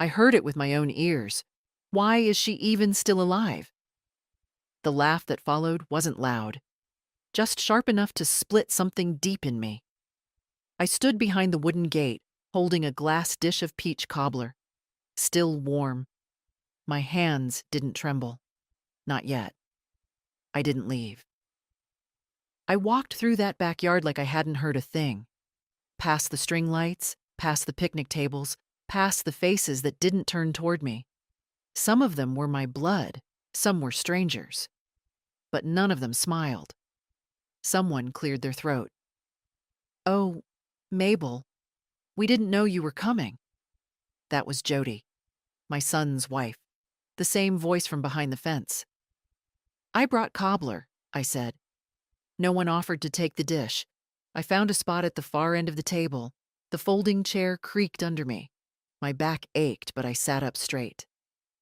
I heard it with my own ears. Why is she even still alive? The laugh that followed wasn't loud, just sharp enough to split something deep in me. I stood behind the wooden gate, holding a glass dish of peach cobbler, still warm. My hands didn't tremble. Not yet. I didn't leave. I walked through that backyard like I hadn't heard a thing. Past the string lights, past the picnic tables, past the faces that didn't turn toward me. Some of them were my blood, some were strangers. But none of them smiled. Someone cleared their throat. "Oh, Mabel, we didn't know you were coming." That was Jody, my son's wife, the same voice from behind the fence. "I brought cobbler," I said. No one offered to take the dish. I found a spot at the far end of the table. The folding chair creaked under me. My back ached, but I sat up straight.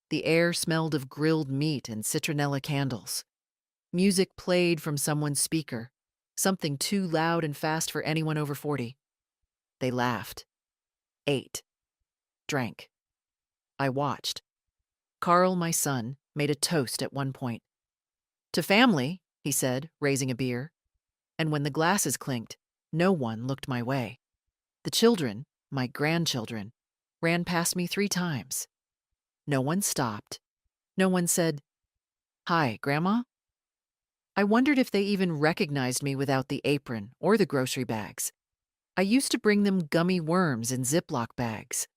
The air smelled of grilled meat and citronella candles. Music played from someone's speaker, something too loud and fast for anyone over 40. They laughed, ate, drank. I watched. Carl, my son, made a toast at one point. "To family," he said, raising a beer. And when the glasses clinked, no one looked my way. The children, my grandchildren, ran past me 3 times. No one stopped. No one said, "Hi, Grandma?" I wondered if they even recognized me without the apron or the grocery bags. I used to bring them gummy worms in Ziploc bags.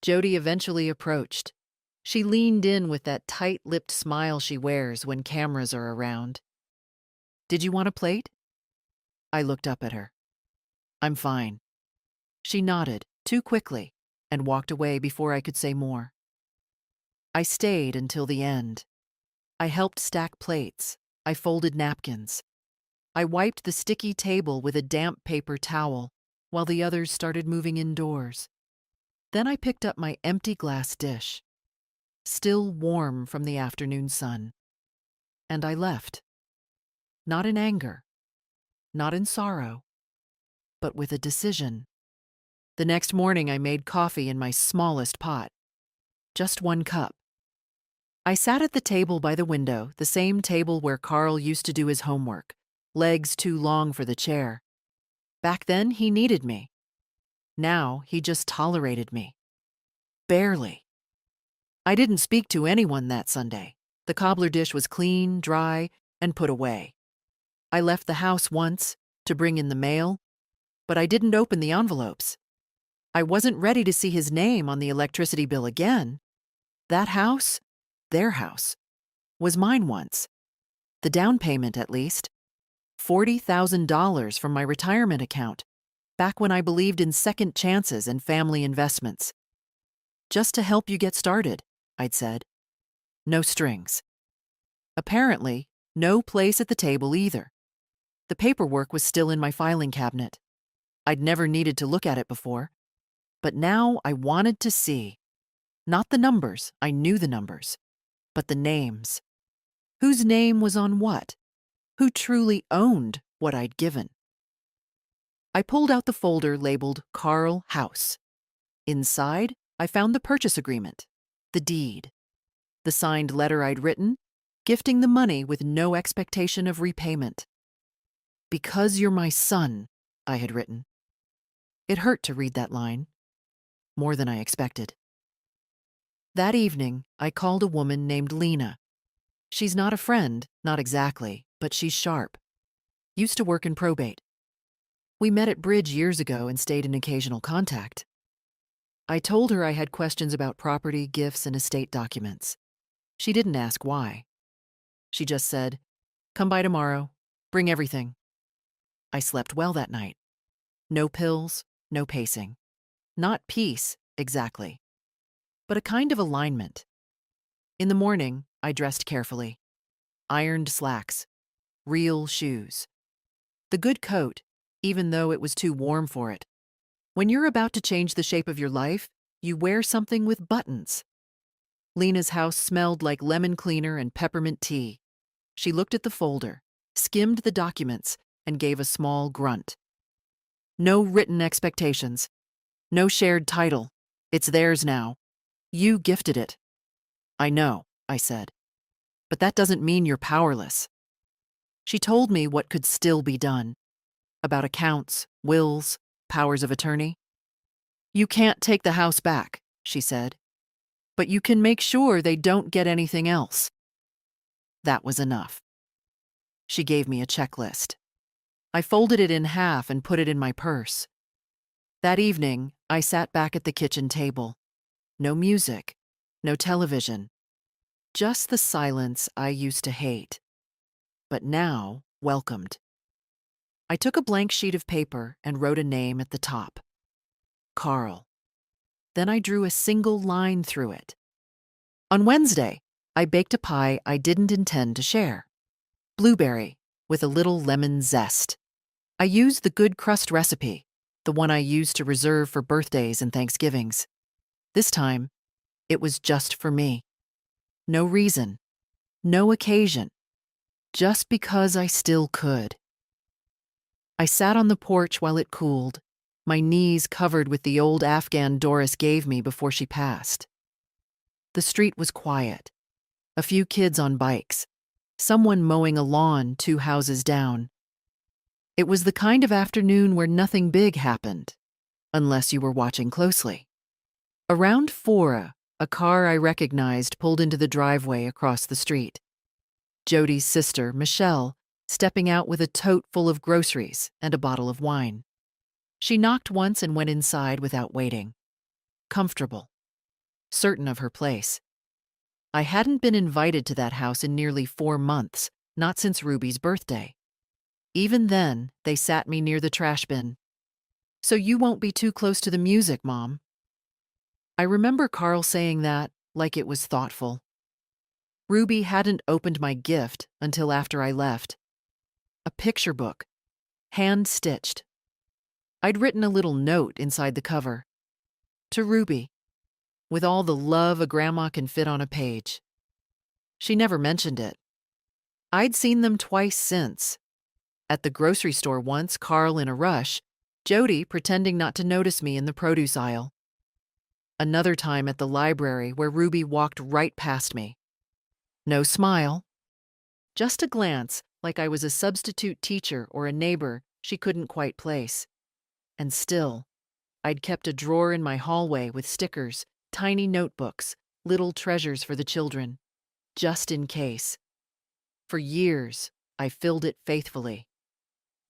Jody eventually approached. She leaned in with that tight-lipped smile she wears when cameras are around. "Did you want a plate?" I looked up at her. "I'm fine." She nodded, too quickly, and walked away before I could say more. I stayed until the end. I helped stack plates. I folded napkins. I wiped the sticky table with a damp paper towel while the others started moving indoors. Then I picked up my empty glass dish, still warm from the afternoon sun, and I left. Not in anger, not in sorrow, but with a decision. The next morning I made coffee in my smallest pot, just 1 cup. I sat at the table by the window, the same table where Carl used to do his homework, legs too long for the chair. Back then, he needed me. Now, he just tolerated me. Barely. I didn't speak to anyone that Sunday. The cobbler dish was clean, dry, and put away. I left the house once to bring in the mail, but I didn't open the envelopes. I wasn't ready to see his name on the electricity bill again. That house, their house, was mine once. The down payment, at least. $40,000 from my retirement account, back when I believed in second chances and family investments. "Just to help you get started," I'd said. No strings. Apparently, no place at the table either. The paperwork was still in my filing cabinet. I'd never needed to look at it before. But now I wanted to see. Not the numbers, I knew the numbers, but the names. Whose name was on what? Who truly owned what I'd given? I pulled out the folder labeled Carl House. Inside, I found the purchase agreement, the deed, the signed letter I'd written, gifting the money with no expectation of repayment. "Because you're my son," I had written. It hurt to read that line, more than I expected. That evening, I called a woman named Lena. She's not a friend, not exactly, but she's sharp. Used to work in probate. We met at Bridge years ago and stayed in occasional contact. I told her I had questions about property, gifts, and estate documents. She didn't ask why. She just said, "Come by tomorrow. Bring everything." I slept well that night. No pills, no pacing. Not peace, exactly, but a kind of alignment. In the morning, I dressed carefully. Ironed slacks. Real shoes. The good coat, even though it was too warm for it. When you're about to change the shape of your life, you wear something with buttons. Lena's house smelled like lemon cleaner and peppermint tea. She looked at the folder, skimmed the documents, and gave a small grunt. "No written expectations. No shared title. It's theirs now. You gifted it. I know, I said. But that doesn't mean you're powerless. She told me what could still be done. About accounts, wills, powers of attorney. You can't take the house back, she said. But you can make sure they don't get anything else. That was enough. She gave me a checklist. I folded it in half and put it in my purse. That evening, I sat back at the kitchen table. No music, no television. Just the silence I used to hate, but now welcomed. I took a blank sheet of paper and wrote a name at the top. Carl. Then I drew a single line through it. On Wednesday, I baked a pie I didn't intend to share. Blueberry, with a little lemon zest. I used the good crust recipe, the one I used to reserve for birthdays and Thanksgivings. This time, it was just for me. No reason, no occasion, just because I still could. I sat on the porch while it cooled, my knees covered with the old Afghan Doris gave me before she passed. The street was quiet. A few kids on bikes, someone mowing a lawn 2 houses down. It was the kind of afternoon where nothing big happened, unless you were watching closely. Around 4, a car I recognized pulled into the driveway across the street. Jody's sister, Michelle, stepping out with a tote full of groceries and a bottle of wine. She knocked once and went inside without waiting. Comfortable, certain of her place. I hadn't been invited to that house in nearly 4 months, not since Ruby's birthday. Even then, they sat me near the trash bin. So you won't be too close to the music, Mom. I remember Carl saying that like it was thoughtful. Ruby hadn't opened my gift until after I left. A picture book, hand-stitched. I'd written a little note inside the cover. To Ruby, with all the love a grandma can fit on a page. She never mentioned it. I'd seen them twice since. At the grocery store once, Carl in a rush, Jody pretending not to notice me in the produce aisle. Another time at the library where Ruby walked right past me. No smile. Just a glance like I was a substitute teacher or a neighbor she couldn't quite place. And still, I'd kept a drawer in my hallway with stickers, tiny notebooks, little treasures for the children, just in case. For years, I filled it faithfully.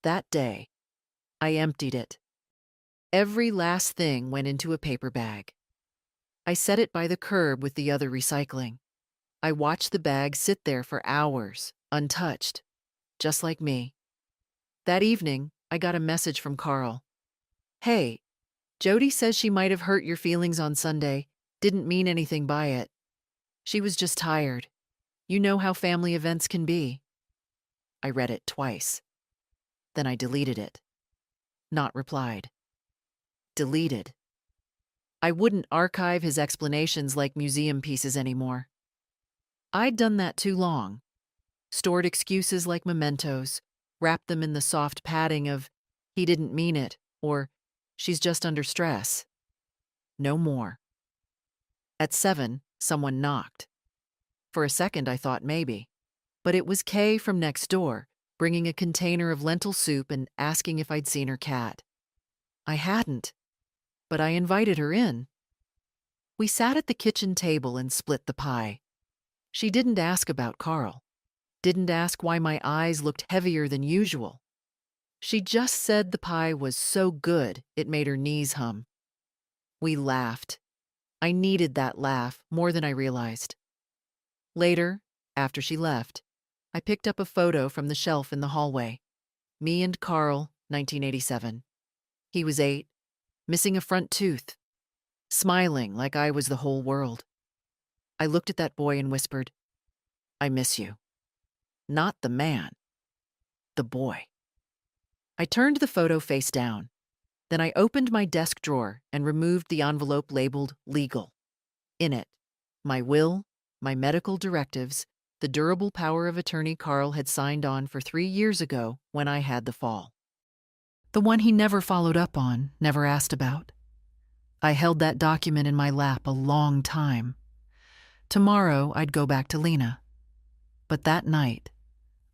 That day, I emptied it. Every last thing went into a paper bag. I set it by the curb with the other recycling. I watched the bag sit there for hours, untouched, just like me. That evening, I got a message from Carl. Hey, Jody says she might have hurt your feelings on Sunday, didn't mean anything by it. She was just tired. You know how family events can be. I read it twice. Then I deleted it. Not replied. Deleted. I wouldn't archive his explanations like museum pieces anymore. I'd done that too long. Stored excuses like mementos, wrapped them in the soft padding of, he didn't mean it, or she's just under stress. No more. At 7, someone knocked. For a second, I thought maybe. But it was Kay from next door, bringing a container of lentil soup and asking if I'd seen her cat. I hadn't, but I invited her in. We sat at the kitchen table and split the pie. She didn't ask about Carl, didn't ask why my eyes looked heavier than usual. She just said the pie was so good it made her knees hum. We laughed. I needed that laugh more than I realized. Later, after she left, I picked up a photo from the shelf in the hallway. Me and Carl, 1987. He was 8, missing a front tooth, smiling like I was the whole world. I looked at that boy and whispered, I miss you. Not the man, the boy. I turned the photo face down. Then I opened my desk drawer and removed the envelope labeled legal. In it, my will, my medical directives, the durable power of attorney Carl had signed on for 3 years ago when I had the fall. The one he never followed up on, never asked about. I held that document in my lap a long time. Tomorrow I'd go back to Lena. But that night,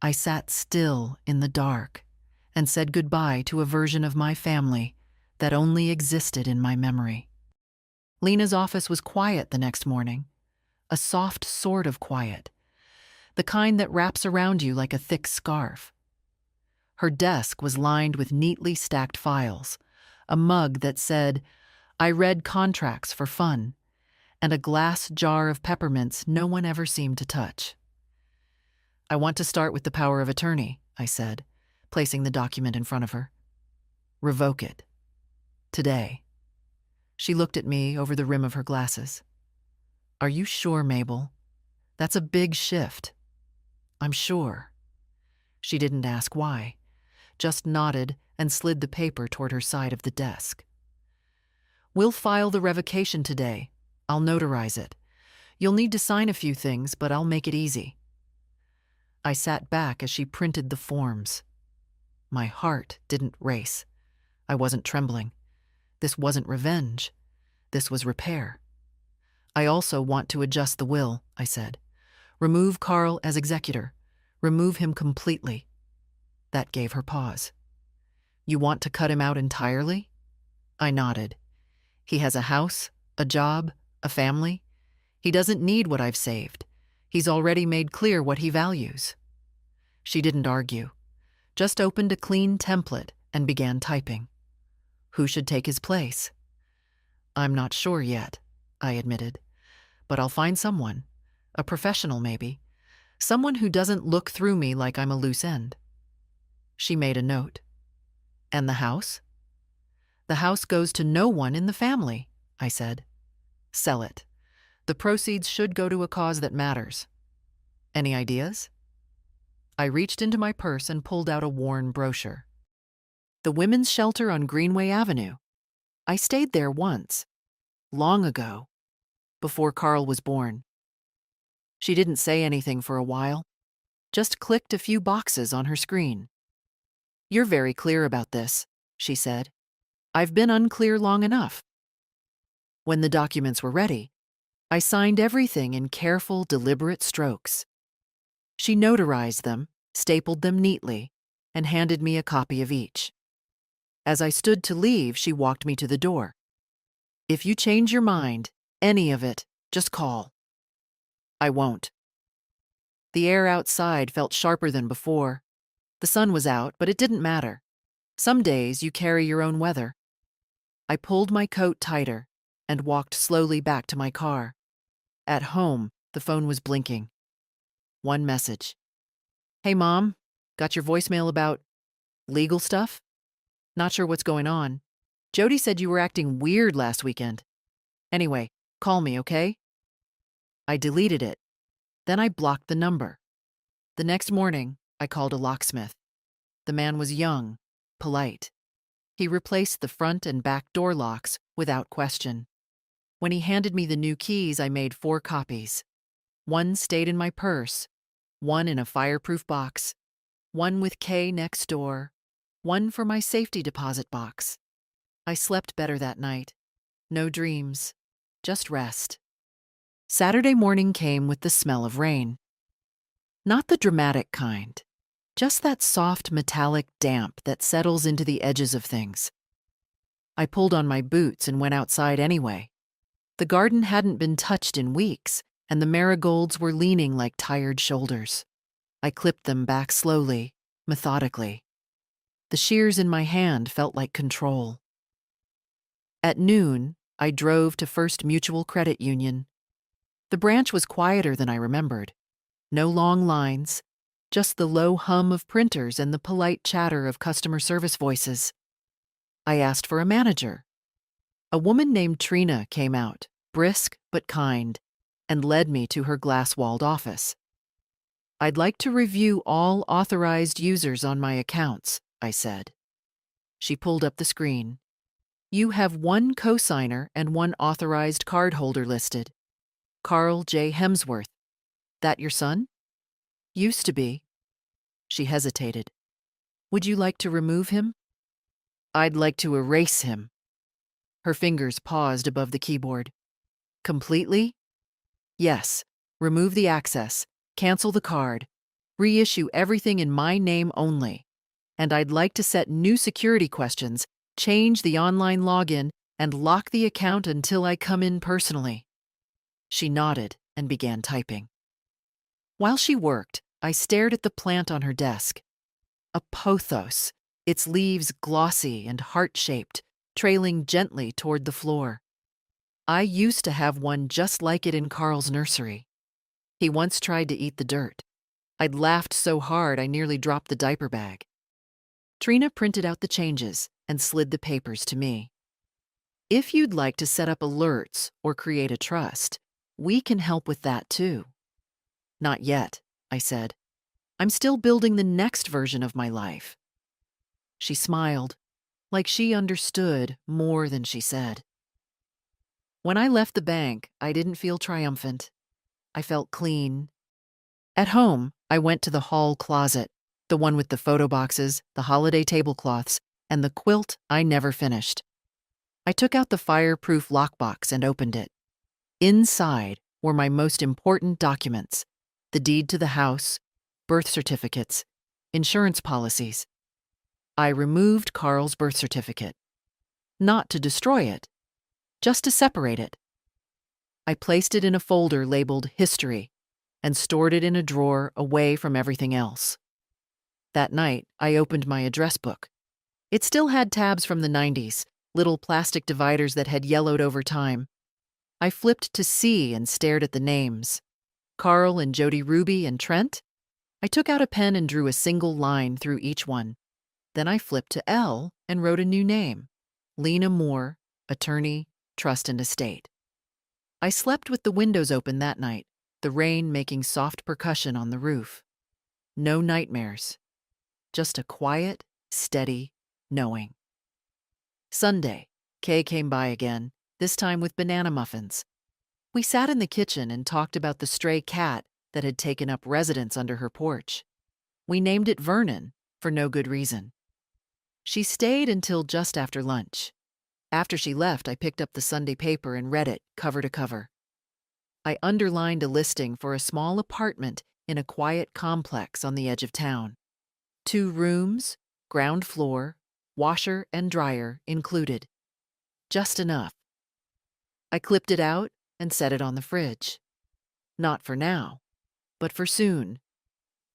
I sat still in the dark and said goodbye to a version of my family that only existed in my memory. Lena's office was quiet the next morning, a soft sort of quiet, the kind that wraps around you like a thick scarf. Her desk was lined with neatly stacked files, a mug that said, "I read contracts for fun," and a glass jar of peppermints no one ever seemed to touch. "I want to start with the power of attorney," I said, placing the document in front of her. "Revoke it. Today." She looked at me over the rim of her glasses. "Are you sure, Mabel? That's a big shift." "I'm sure." She didn't ask why, just nodded and slid the paper toward her side of the desk. "We'll file the revocation today. I'll notarize it. You'll need to sign a few things, but I'll make it easy." I sat back as she printed the forms. My heart didn't race. I wasn't trembling. This wasn't revenge. This was repair. "I also want to adjust the will," I said. "Remove Carl as executor. Remove him completely." That gave her pause. "You want to cut him out entirely?" I nodded. "He has a house, a job, a family. He doesn't need what I've saved. He's already made clear what he values." She didn't argue, just opened a clean template and began typing. "Who should take his place?" "I'm not sure yet," I admitted, "but I'll find someone. A professional, maybe. Someone who doesn't look through me like I'm a loose end." She made a note. "And the house?" "The house goes to no one in the family," I said. "Sell it. The proceeds should go to a cause that matters. Any ideas?" I reached into my purse and pulled out a worn brochure. "The women's shelter on Greenway Avenue. I stayed there once. Long ago. Before Carl was born." She didn't say anything for a while, just clicked a few boxes on her screen. "You're very clear about this," she said. "I've been unclear long enough." When the documents were ready, I signed everything in careful, deliberate strokes. She notarized them, stapled them neatly, and handed me a copy of each. As I stood to leave, she walked me to the door. "If you change your mind, any of it, just call." "I won't." The air outside felt sharper than before. The sun was out, but it didn't matter. Some days you carry your own weather. I pulled my coat tighter and walked slowly back to my car. At home, the phone was blinking. One message. "Hey, Mom, got your voicemail about legal stuff? Not sure what's going on. Jody said you were acting weird last weekend. Anyway, call me, okay?" I deleted it. Then I blocked the number. The next morning, I called a locksmith. The man was young, polite. He replaced the front and back door locks without question. When he handed me the new keys, I made 4 copies. One stayed in my purse, one in a fireproof box, one with K next door, one for my safety deposit box. I slept better that night. No dreams, just rest. Saturday morning came with the smell of rain. Not the dramatic kind, just that soft metallic damp that settles into the edges of things. I pulled on my boots and went outside anyway. The garden hadn't been touched in weeks, and the marigolds were leaning like tired shoulders. I clipped them back slowly, methodically. The shears in my hand felt like control. At noon, I drove to First Mutual Credit Union. The branch was quieter than I remembered. No long lines, just the low hum of printers and the polite chatter of customer service voices. I asked for a manager. A woman named Trina came out, brisk but kind, and led me to her glass-walled office. "I'd like to review all authorized users on my accounts," I said. She pulled up the screen. "You have 1 cosigner and 1 authorized cardholder listed. Carl J. Hemsworth. That your son?" "Used to be." She hesitated. "Would you like to remove him?" "I'd like to erase him." Her fingers paused above the keyboard. Completely? Yes. Remove the access, cancel the card, reissue everything in my name only. And I'd like to set new security questions, change the online login, and lock the account until I come in personally. She nodded and began typing. While she worked, I stared at the plant on her desk. A pothos, its leaves glossy and heart-shaped, trailing gently toward the floor. I used to have one just like it in Carl's nursery. He once tried to eat the dirt. I'd laughed so hard I nearly dropped the diaper bag. Trina printed out the changes and slid the papers to me. If you'd like to set up alerts or create a trust, we can help with that too. Not yet, I said. I'm still building the next version of my life. She smiled, like she understood more than she said. When I left the bank, I didn't feel triumphant. I felt clean. At home, I went to the hall closet, the one with the photo boxes, the holiday tablecloths, and the quilt I never finished. I took out the fireproof lockbox and opened it. Inside were my most important documents: the deed to the house, birth certificates, insurance policies. I removed Carl's birth certificate. Not to destroy it, just to separate it. I placed it in a folder labeled History and stored it in a drawer away from everything else. That night, I opened my address book. It still had tabs from the 90s, little plastic dividers that had yellowed over time. I flipped to C and stared at the names. Carl and Jody Ruby and Trent? I took out a pen and drew a single line through each one. Then I flipped to L and wrote a new name: Lena Moore, attorney, trust and estate. I slept with the windows open that night, the rain making soft percussion on the roof. No nightmares, just a quiet, steady knowing. Sunday, Kay came by again, this time with banana muffins. We sat in the kitchen and talked about the stray cat that had taken up residence under her porch. We named it Vernon for no good reason. She stayed until just after lunch. After she left, I picked up the Sunday paper and read it cover to cover. I underlined a listing for a small apartment in a quiet complex on the edge of town. 2 rooms, ground floor, washer and dryer included. Just enough. I clipped it out and set it on the fridge. Not for now, but for soon.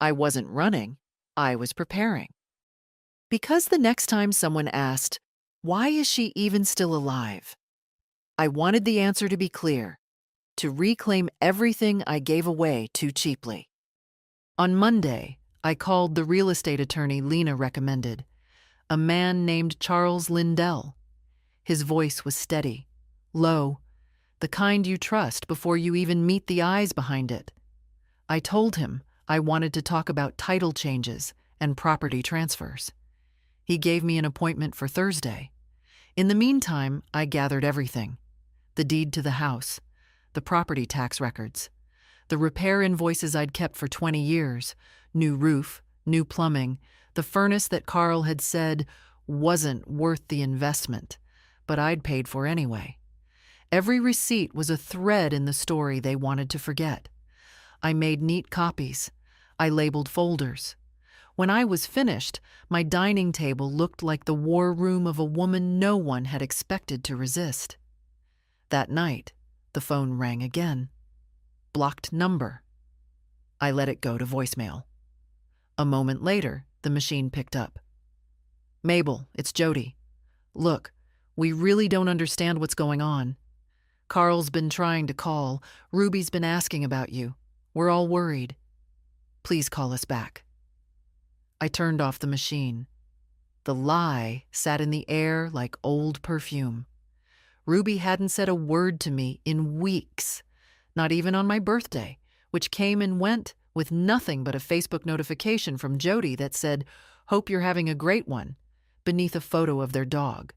I wasn't running, I was preparing. Because the next time someone asked, "Why is she even still alive?" I wanted the answer to be clear: to reclaim everything I gave away too cheaply. On Monday, I called the real estate attorney Lena recommended, a man named Charles Lindell. His voice was steady, low, the kind you trust before you even meet the eyes behind it. I told him I wanted to talk about title changes and property transfers. He gave me an appointment for Thursday. In the meantime, I gathered everything: the deed to the house, the property tax records, the repair invoices I'd kept for 20 years, new roof, new plumbing, the furnace that Carl had said wasn't worth the investment, but I'd paid for anyway. Every receipt was a thread in the story they wanted to forget. I made neat copies. I labeled folders. When I was finished, my dining table looked like the war room of a woman no one had expected to resist. That night, the phone rang again. Blocked number. I let it go to voicemail. A moment later, the machine picked up. "Mabel, it's Jody. Look, we really don't understand what's going on. Carl's been trying to call. Ruby's been asking about you. We're all worried. Please call us back." I turned off the machine. The lie sat in the air like old perfume. Ruby hadn't said a word to me in weeks, not even on my birthday, which came and went with nothing but a Facebook notification from Jody that said, "Hope you're having a great one," beneath a photo of their dog.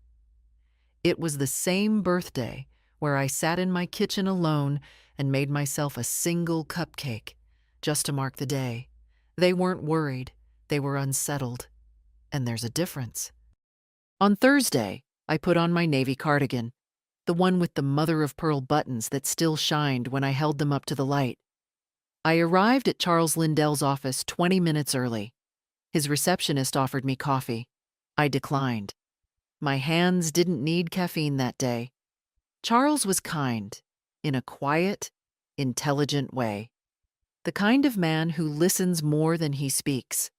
It was the same birthday where I sat in my kitchen alone and made myself a single cupcake, just to mark the day. They weren't worried, they were unsettled. And there's a difference. On Thursday, I put on my navy cardigan, the one with the mother-of-pearl buttons that still shined when I held them up to the light. I arrived at Charles Lindell's office 20 minutes early. His receptionist offered me coffee. I declined. My hands didn't need caffeine that day. Charles was kind, in a quiet, intelligent way. The kind of man who listens more than he speaks.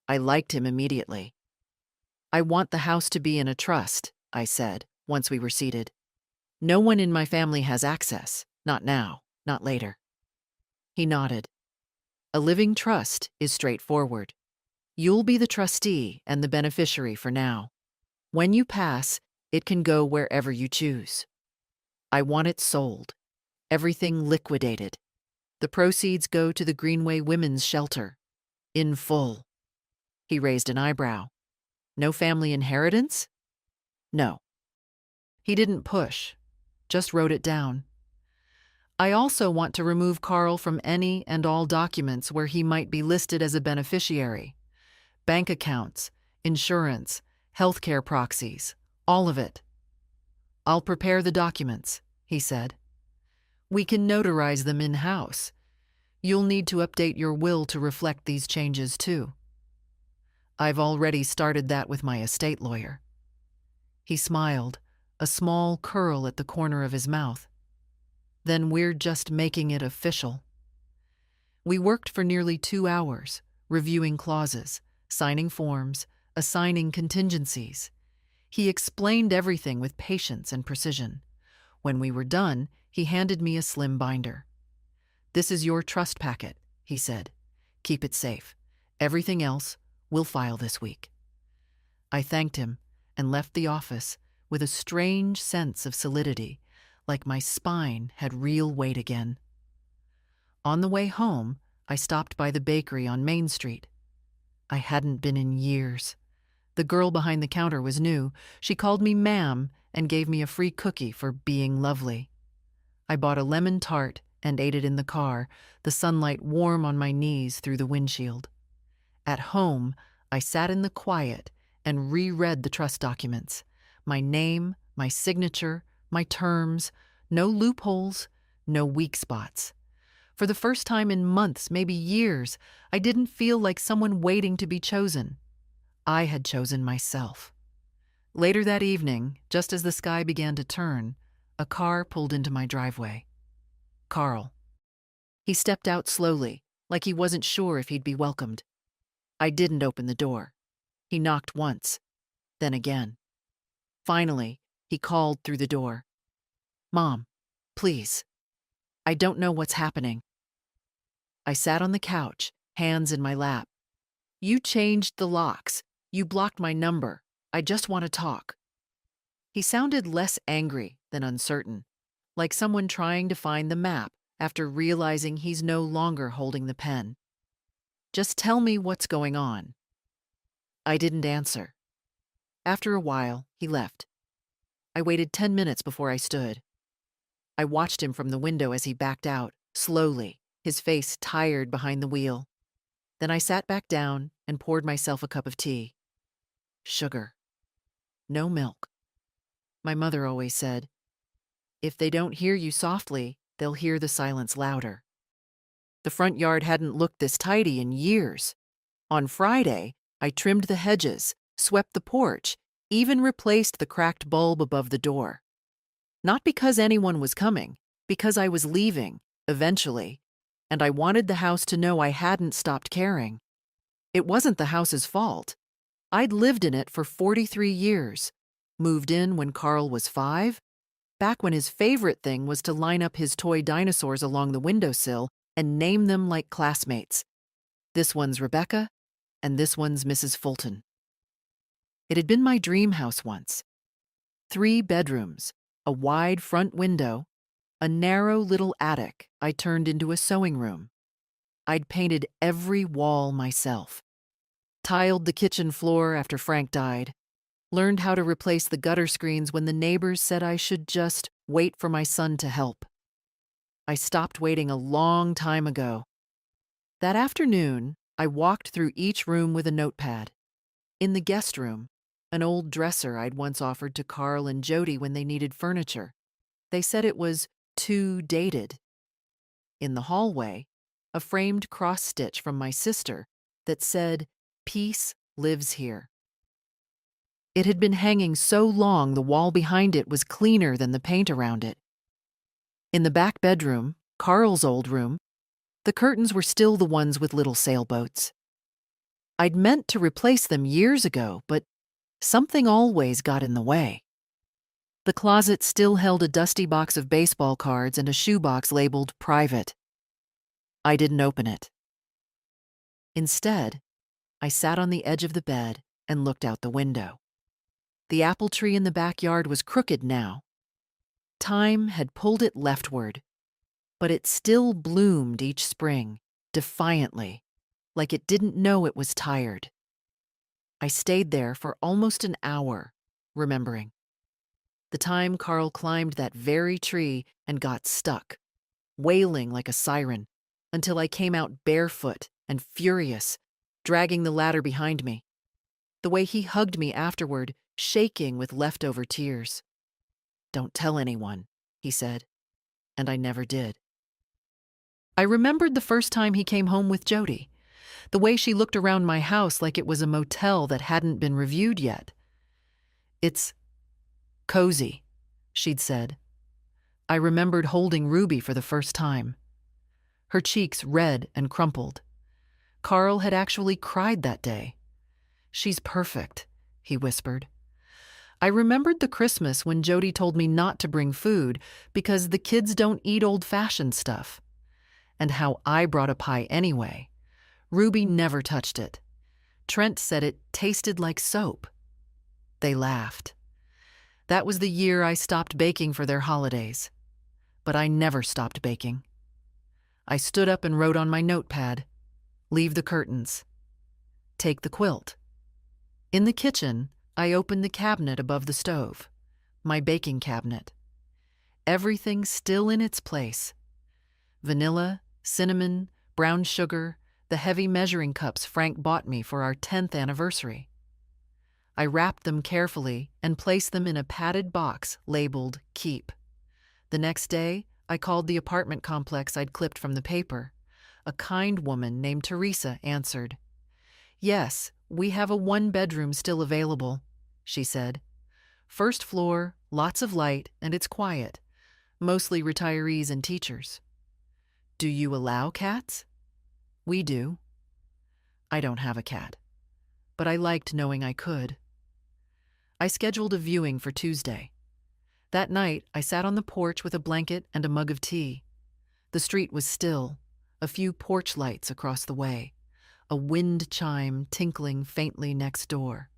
I liked him immediately. "I want the house to be in a trust," I said, once we were seated. "No one in my family has access. Not now, not later." He nodded. "A living trust is straightforward. You'll be the trustee and the beneficiary for now. When you pass, it can go wherever you choose. I want it sold. Everything liquidated. The proceeds go to the Greenway Women's Shelter. In full." He raised an eyebrow. "No family inheritance?" "No." He didn't push, just wrote it down. "I also want to remove Carl from any and all documents where he might be listed as a beneficiary. Bank accounts, insurance, healthcare proxies, all of it." "I'll prepare the documents," he said. "We can notarize them in-house. You'll need to update your will to reflect these changes too." "I've already started that with my estate lawyer." He smiled, a small curl at the corner of his mouth. "Then we're just making it official." We worked for nearly 2 hours, reviewing clauses, signing forms, assigning contingencies. He explained everything with patience and precision. When we were done, he handed me a slim binder. "This is your trust packet," he said. "Keep it safe. Everything else, we'll file this week." I thanked him and left the office with a strange sense of solidity, like my spine had real weight again. On the way home, I stopped by the bakery on Main Street. I hadn't been in years. The girl behind the counter was new. She called me ma'am and gave me a free cookie for being lovely. I bought a lemon tart and ate it in the car, the sunlight warm on my knees through the windshield. At home, I sat in the quiet and reread the trust documents. My name, my signature, my terms, no loopholes, no weak spots. For the first time in months, maybe years, I didn't feel like someone waiting to be chosen. I had chosen myself. Later that evening, just as the sky began to turn, a car pulled into my driveway. Carl. He stepped out slowly, like he wasn't sure if he'd be welcomed. I didn't open the door. He knocked once, then again. Finally, he called through the door. "Mom, please. I don't know what's happening." I sat on the couch, hands in my lap. "You changed the locks. You blocked my number. I just want to talk." He sounded less angry than uncertain, like someone trying to find the map after realizing he's no longer holding the pen. "Just tell me what's going on." I didn't answer. After a while, he left. I waited 10 minutes before I stood. I watched him from the window as he backed out, slowly, his face tired behind the wheel. Then I sat back down and poured myself a cup of tea. Sugar. No milk. My mother always said, "If they don't hear you softly, they'll hear the silence louder." The front yard hadn't looked this tidy in years. On Friday, I trimmed the hedges, swept the porch, even replaced the cracked bulb above the door. Not because anyone was coming, because I was leaving, eventually, and I wanted the house to know I hadn't stopped caring. It wasn't the house's fault. I'd lived in it for 43 years, moved in when Carl was 5, back when his favorite thing was to line up his toy dinosaurs along the windowsill and name them like classmates. This one's Rebecca, and this one's Mrs. Fulton. It had been my dream house once. 3 bedrooms, a wide front window, a narrow little attic I turned into a sewing room. I'd painted every wall myself. Tiled the kitchen floor after Frank died. Learned how to replace the gutter screens when the neighbors said I should just wait for my son to help. I stopped waiting a long time ago. That afternoon, I walked through each room with a notepad. In the guest room, an old dresser I'd once offered to Carl and Jody when they needed furniture, They said it was too dated. In the hallway, a framed cross-stitch from my sister that said, "Peace lives here." It had been hanging so long the wall behind it was cleaner than the paint around it. In the back bedroom, Carl's old room, the curtains were still the ones with little sailboats. I'd meant to replace them years ago, but something always got in the way. The closet still held a dusty box of baseball cards and a shoebox labeled "Private." I didn't open it. Instead, I sat on the edge of the bed and looked out the window. The apple tree in the backyard was crooked now. Time had pulled it leftward, but it still bloomed each spring, defiantly, like it didn't know it was tired. I stayed there for almost an hour, remembering. The time Carl climbed that very tree and got stuck, wailing like a siren, until I came out barefoot and furious, dragging the ladder behind me. The way he hugged me afterward, shaking with leftover tears. "Don't tell anyone," he said, and I never did. I remembered the first time he came home with Jody, the way she looked around my house like it was a motel that hadn't been reviewed yet. "It's cozy," she'd said. I remembered holding Ruby for the first time. Her cheeks red and crumpled. Carl had actually cried that day. "She's perfect," he whispered. I remembered the Christmas when Jody told me not to bring food because the kids don't eat old-fashioned stuff, and how I brought a pie anyway. Ruby never touched it. Trent said it tasted like soap. They laughed. That was the year I stopped baking for their holidays. But I never stopped baking. I stood up and wrote on my notepad, "Leave the curtains. Take the quilt." In the kitchen, I opened the cabinet above the stove, my baking cabinet. Everything still in its place. Vanilla, cinnamon, brown sugar, the heavy measuring cups Frank bought me for our 10th anniversary. I wrapped them carefully and placed them in a padded box labeled "Keep." The next day, I called the apartment complex I'd clipped from the paper. A kind woman named Teresa answered. "Yes, we have a 1-bedroom still available," she said. "First floor, lots of light, and it's quiet. Mostly retirees and teachers." "Do you allow cats?" "We do." I don't have a cat, but I liked knowing I could. I scheduled a viewing for Tuesday. That night, I sat on the porch with a blanket and a mug of tea. The street was still, a few porch lights across the way, a wind chime tinkling faintly next door.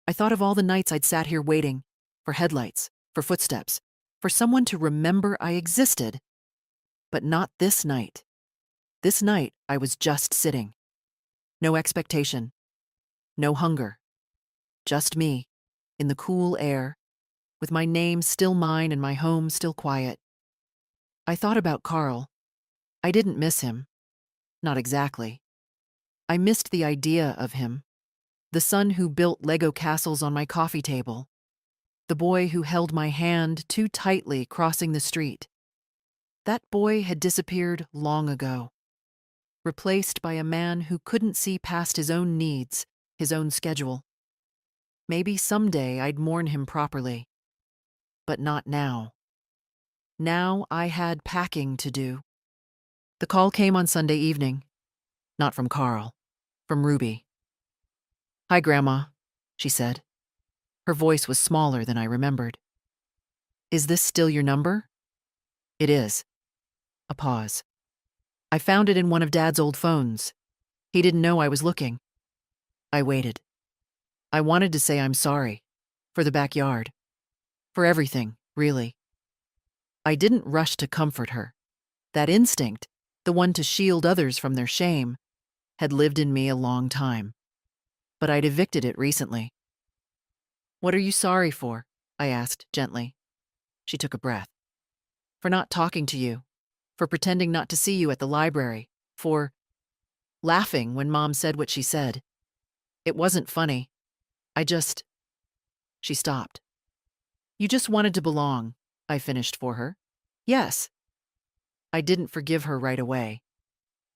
I thought of all the nights I'd sat here waiting, for headlights, for footsteps, for someone to remember I existed. But not this night. This night, I was just sitting. No expectation. No hunger. Just me, in the cool air, with my name still mine and my home still quiet. I thought about Carl. I didn't miss him. Not exactly. I missed the idea of him. The son who built Lego castles on my coffee table. The boy who held my hand too tightly crossing the street. That boy had disappeared long ago, replaced by a man who couldn't see past his own needs, his own schedule. Maybe someday I'd mourn him properly. But not now. Now I had packing to do. The call came on Sunday evening. Not from Carl, from Ruby. "Hi, Grandma," she said. Her voice was smaller than I remembered. "Is this still your number?" "It is." A pause. "I found it in one of Dad's old phones. He didn't know I was looking." I waited. I wanted to say I'm sorry. For the backyard. For everything, really. I didn't rush to comfort her. That instinct, the one to shield others from their shame, had lived in me a long time. But I'd evicted it recently. "What are you sorry for?" I asked gently. She took a breath. "For not talking to you. For pretending not to see you at the library. For laughing when Mom said what she said. It wasn't funny. I just..." She stopped. "You just wanted to belong. I finished for her. Yes. I didn't forgive her right away.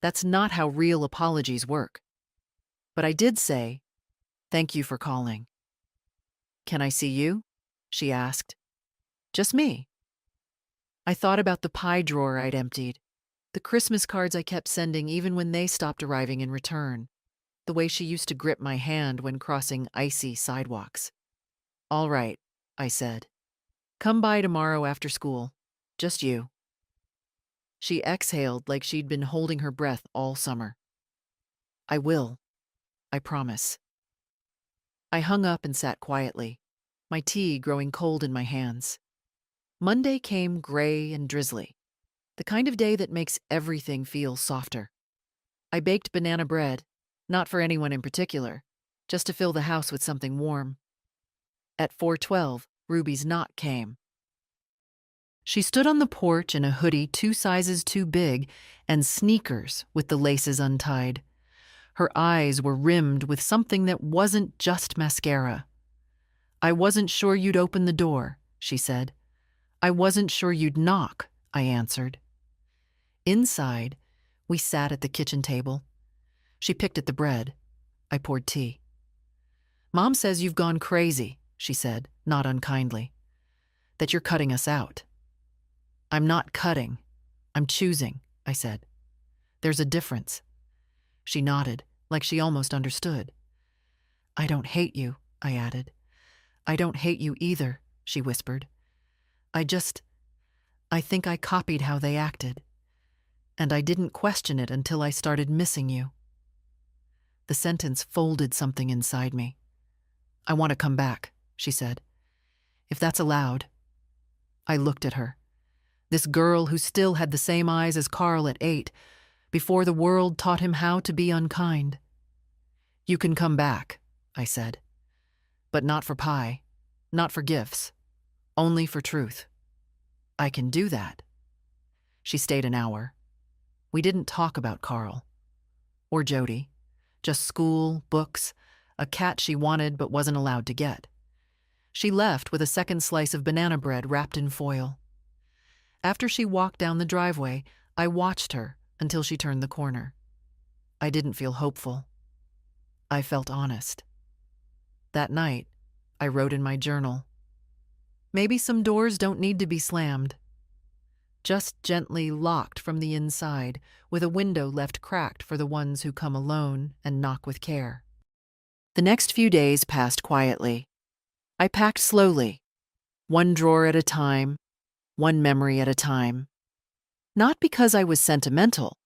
That's not how real apologies work. But I did say, "Thank you for calling." "Can I see you?" she asked. "Just me." I thought about the pie drawer I'd emptied, the Christmas cards I kept sending even when they stopped arriving in return, the way she used to grip my hand when crossing icy sidewalks. "All right," I said. "Come by tomorrow after school. Just you." She exhaled like she'd been holding her breath all summer. "I will. I promise." I hung up and sat quietly, my tea growing cold in my hands. Monday came gray and drizzly, the kind of day that makes everything feel softer. I baked banana bread, not for anyone in particular, just to fill the house with something warm. At 4:12, Ruby's knock came. She stood on the porch in a hoodie 2 sizes too big and sneakers with the laces untied. Her eyes were rimmed with something that wasn't just mascara. "I wasn't sure you'd open the door," she said. "I wasn't sure you'd knock," I answered. Inside, we sat at the kitchen table. She picked at the bread. I poured tea. "Mom says you've gone crazy," she said, not unkindly. "That you're cutting us out." "I'm not cutting. I'm choosing," I said. "There's a difference." She nodded, like she almost understood. "I don't hate you," I added. "I don't hate you either," she whispered. I think I copied how they acted. And I didn't question it until I started missing you." The sentence folded something inside me. "I want to come back," she said. "If that's allowed." I looked at her. This girl who still had the same eyes as Carl at 8, before the world taught him how to be unkind. "You can come back," I said. "But not for pie, not for gifts, only for truth." "I can do that." She stayed an hour. We didn't talk about Carl. Or Jody. Just school, books, a cat she wanted but wasn't allowed to get. She left with a second slice of banana bread wrapped in foil. After she walked down the driveway, I watched her until she turned the corner. I didn't feel hopeful. I felt honest. That night, I wrote in my journal, "Maybe some doors don't need to be slammed. Just gently locked from the inside, with a window left cracked for the ones who come alone and knock with care." The next few days passed quietly. I packed slowly, one drawer at a time, one memory at a time. Not because I was sentimental,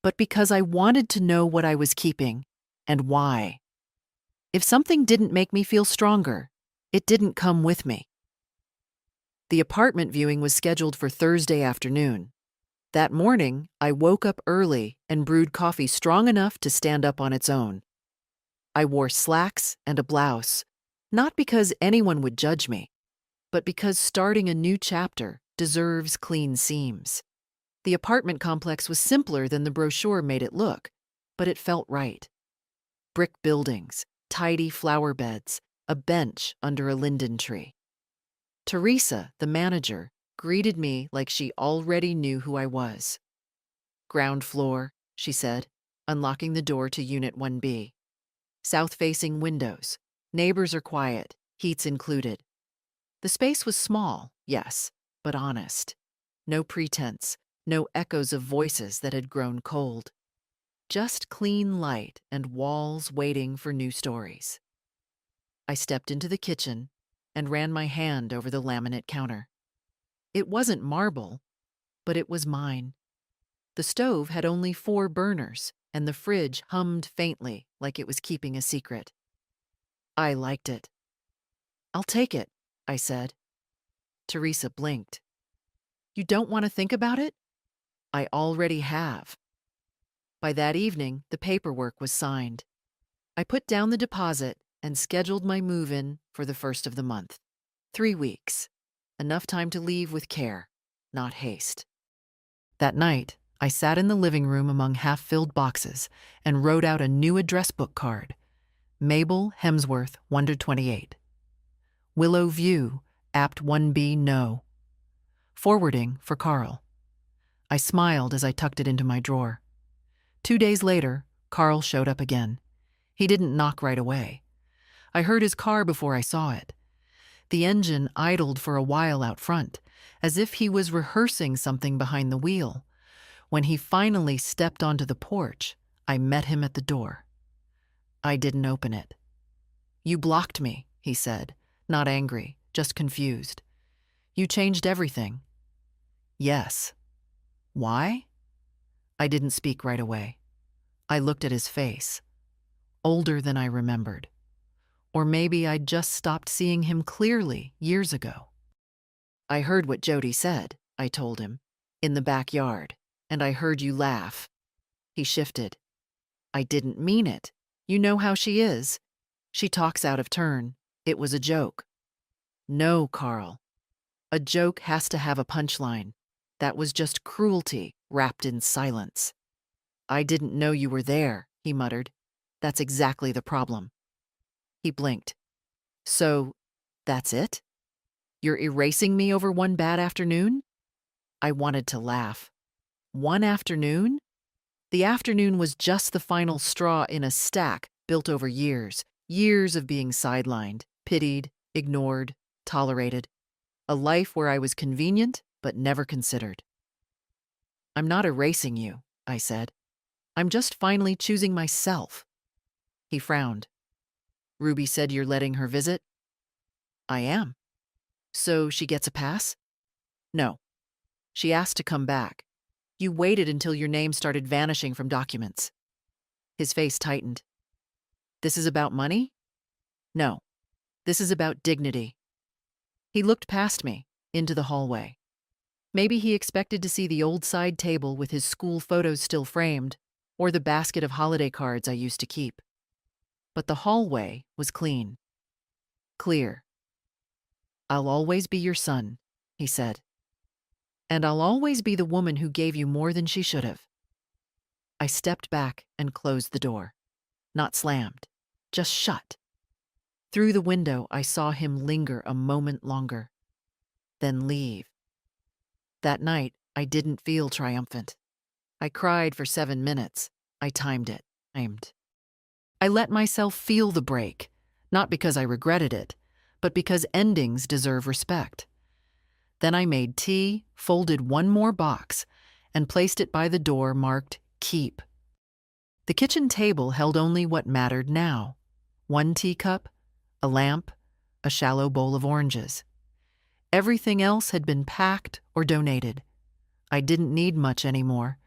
but because I wanted to know what I was keeping and why. If something didn't make me feel stronger, it didn't come with me. The apartment viewing was scheduled for Thursday afternoon. That morning, I woke up early and brewed coffee strong enough to stand up on its own. I wore slacks and a blouse, not because anyone would judge me, but because starting a new chapter deserves clean seams. The apartment complex was simpler than the brochure made it look, but it felt right. Brick buildings, tidy flower beds, a bench under a linden tree. Teresa, the manager, greeted me like she already knew who I was. "Ground floor," she said, unlocking the door to Unit 1B. "South-facing windows. Neighbors are quiet, heat's included." The space was small, yes, but honest. No pretense, no echoes of voices that had grown cold. Just clean light and walls waiting for new stories. I stepped into the kitchen and ran my hand over the laminate counter. It wasn't marble, but it was mine. The stove had only 4 burners, and the fridge hummed faintly like it was keeping a secret. I liked it. "I'll take it," I said. Teresa blinked. "You don't want to think about it?" "I already have." By that evening, the paperwork was signed. I put down the deposit and scheduled my move-in for the 1st of the month. 3 weeks. Enough time to leave with care, not haste. That night, I sat in the living room among half-filled boxes and wrote out a new address book card. Mabel Hemsworth, 128. Willow View, Apt 1B, No. forwarding for Carl. I smiled as I tucked it into my drawer. 2 days later, Carl showed up again. He didn't knock right away. I heard his car before I saw it. The engine idled for a while out front, as if he was rehearsing something behind the wheel. When he finally stepped onto the porch, I met him at the door. I didn't open it. "You blocked me," he said, not angry, just confused. "You changed everything." "Yes." "Why?" I didn't speak right away. I looked at his face. Older than I remembered. Or maybe I'd just stopped seeing him clearly years ago. "I heard what Jody said," I told him, "in the backyard, and I heard you laugh." He shifted. "I didn't mean it. You know how she is. She talks out of turn. It was a joke." "No, Carl. A joke has to have a punchline. That was just cruelty wrapped in silence." "I didn't know you were there," he muttered. "That's exactly the problem." He blinked. "So, that's it? You're erasing me over one bad afternoon?" I wanted to laugh. One afternoon? The afternoon was just the final straw in a stack built over years. Years of being sidelined, pitied, ignored, tolerated. A life where I was convenient but never considered. "I'm not erasing you," I said. "I'm just finally choosing myself." He frowned. "Ruby said you're letting her visit?" "I am." "So she gets a pass?" "No. She asked to come back. You waited until your name started vanishing from documents." His face tightened. "This is about money?" "No. This is about dignity." He looked past me, into the hallway. Maybe he expected to see the old side table with his school photos still framed, or the basket of holiday cards I used to keep. But the hallway was clean. Clear. "I'll always be your son," he said. "And I'll always be the woman who gave you more than she should have." I stepped back and closed the door. Not slammed, just shut. Through the window, I saw him linger a moment longer, then leave. That night, I didn't feel triumphant. I cried for 7 minutes. I timed it. I let myself feel the break, not because I regretted it, but because endings deserve respect. Then I made tea, folded one more box, and placed it by the door marked "Keep." The kitchen table held only what mattered now: 1 teacup, a lamp, a shallow bowl of oranges. Everything else had been packed or donated. I didn't need much anymore,